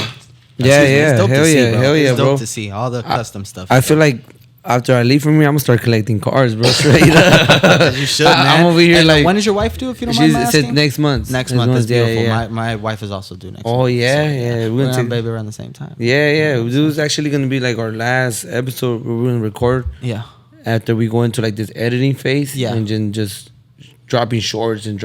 It's dope to see, bro. hell yeah, It's dope bro. to see all the custom stuff. I feel like after I leave from here, I'm gonna start collecting cars, bro. Straight up. you should, man. I'm over here And like. when does your wife do? If you don't She mind my said asking? next month. Next month. That's yeah, beautiful. yeah. My wife is also due next month. Oh yeah, so, yeah. We're gonna on take- baby around the same time. Yeah. This is actually gonna be like our last episode where we're gonna record Yeah. after we go into like this editing phase. Yeah. And then just dropping shorts and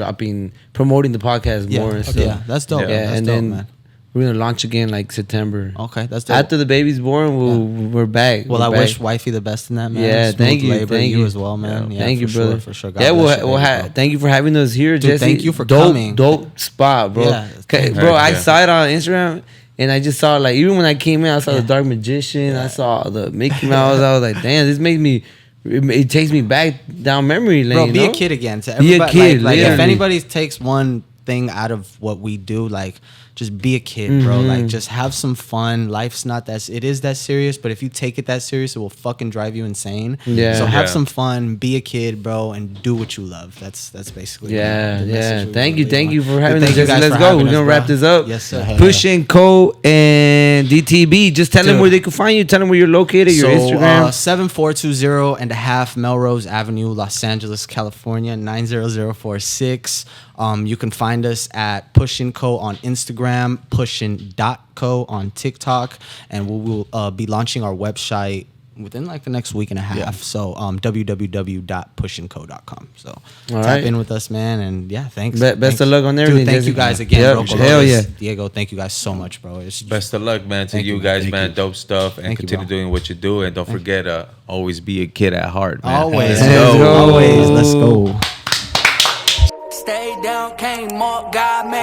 promoting the podcast Yeah. more and Okay, stuff. yeah. That's dope. Yeah, Yeah, That's and dope, then man. we're gonna launch again like September. Okay, that's dope. After the baby's born, we're back. Well, We're I back. wish wifey the best in that, man. Yeah, Smooth thank you, labor, thank you as well, man. Yeah, thank you, for brother. Sure, for sure. God Yeah, bless you, we'll baby, have. bro. Thank you for having us here, Dude, Jesse. thank you for dope, coming. Dope spot, bro. Yeah, thank Bro, you. I Yeah. saw it on Instagram, and I just saw like even when I came in, I saw the Dark Magician. I saw the Mickey Mouse. I was like, damn, this makes me. It takes me back down memory lane. Bro, you be know? a kid again. To Be a everybody, kid, like if literally. anybody takes one thing out of what we do, like just be a kid, bro. Like just have some fun. Life's not that. It is that serious, but if you take it that serious, it will fucking drive you insane. Yeah. So have Yeah. some fun. Be a kid, bro, and do what you love. That's basically Yeah, the yeah. message we Thank really you want. for But having thank us. you Jesse. guys Let's for go. having We're us, gonna bro. wrap this up. Yes, sir. PUSHN Co and DTB. Just tell them Dude. where they can find you. Tell them where you're located. Your Instagram. 7420 and a half Melrose Avenue, Los Angeles, California, 90046. You can find us at PUSHN Co on Instagram, PUSHN.co on TikTok, and we will be launching our website within like the next week and a half. Yeah. So www.pushnco.com. So All tap right. in with us, man, and yeah, thanks. Best Thanks. of luck on Dude, everything, thank Jesse. you guys again, Yep. bro. Hell Colores, yeah. Diego, thank you guys so much, bro. It's Best of luck, man, to Thank you you, guys, thank man. you. Dope stuff, and Thank you, continue bro. doing what you do, and don't forget, always be a kid at heart, man. always, Let's go. always. Let's go. Stay down, came up, God made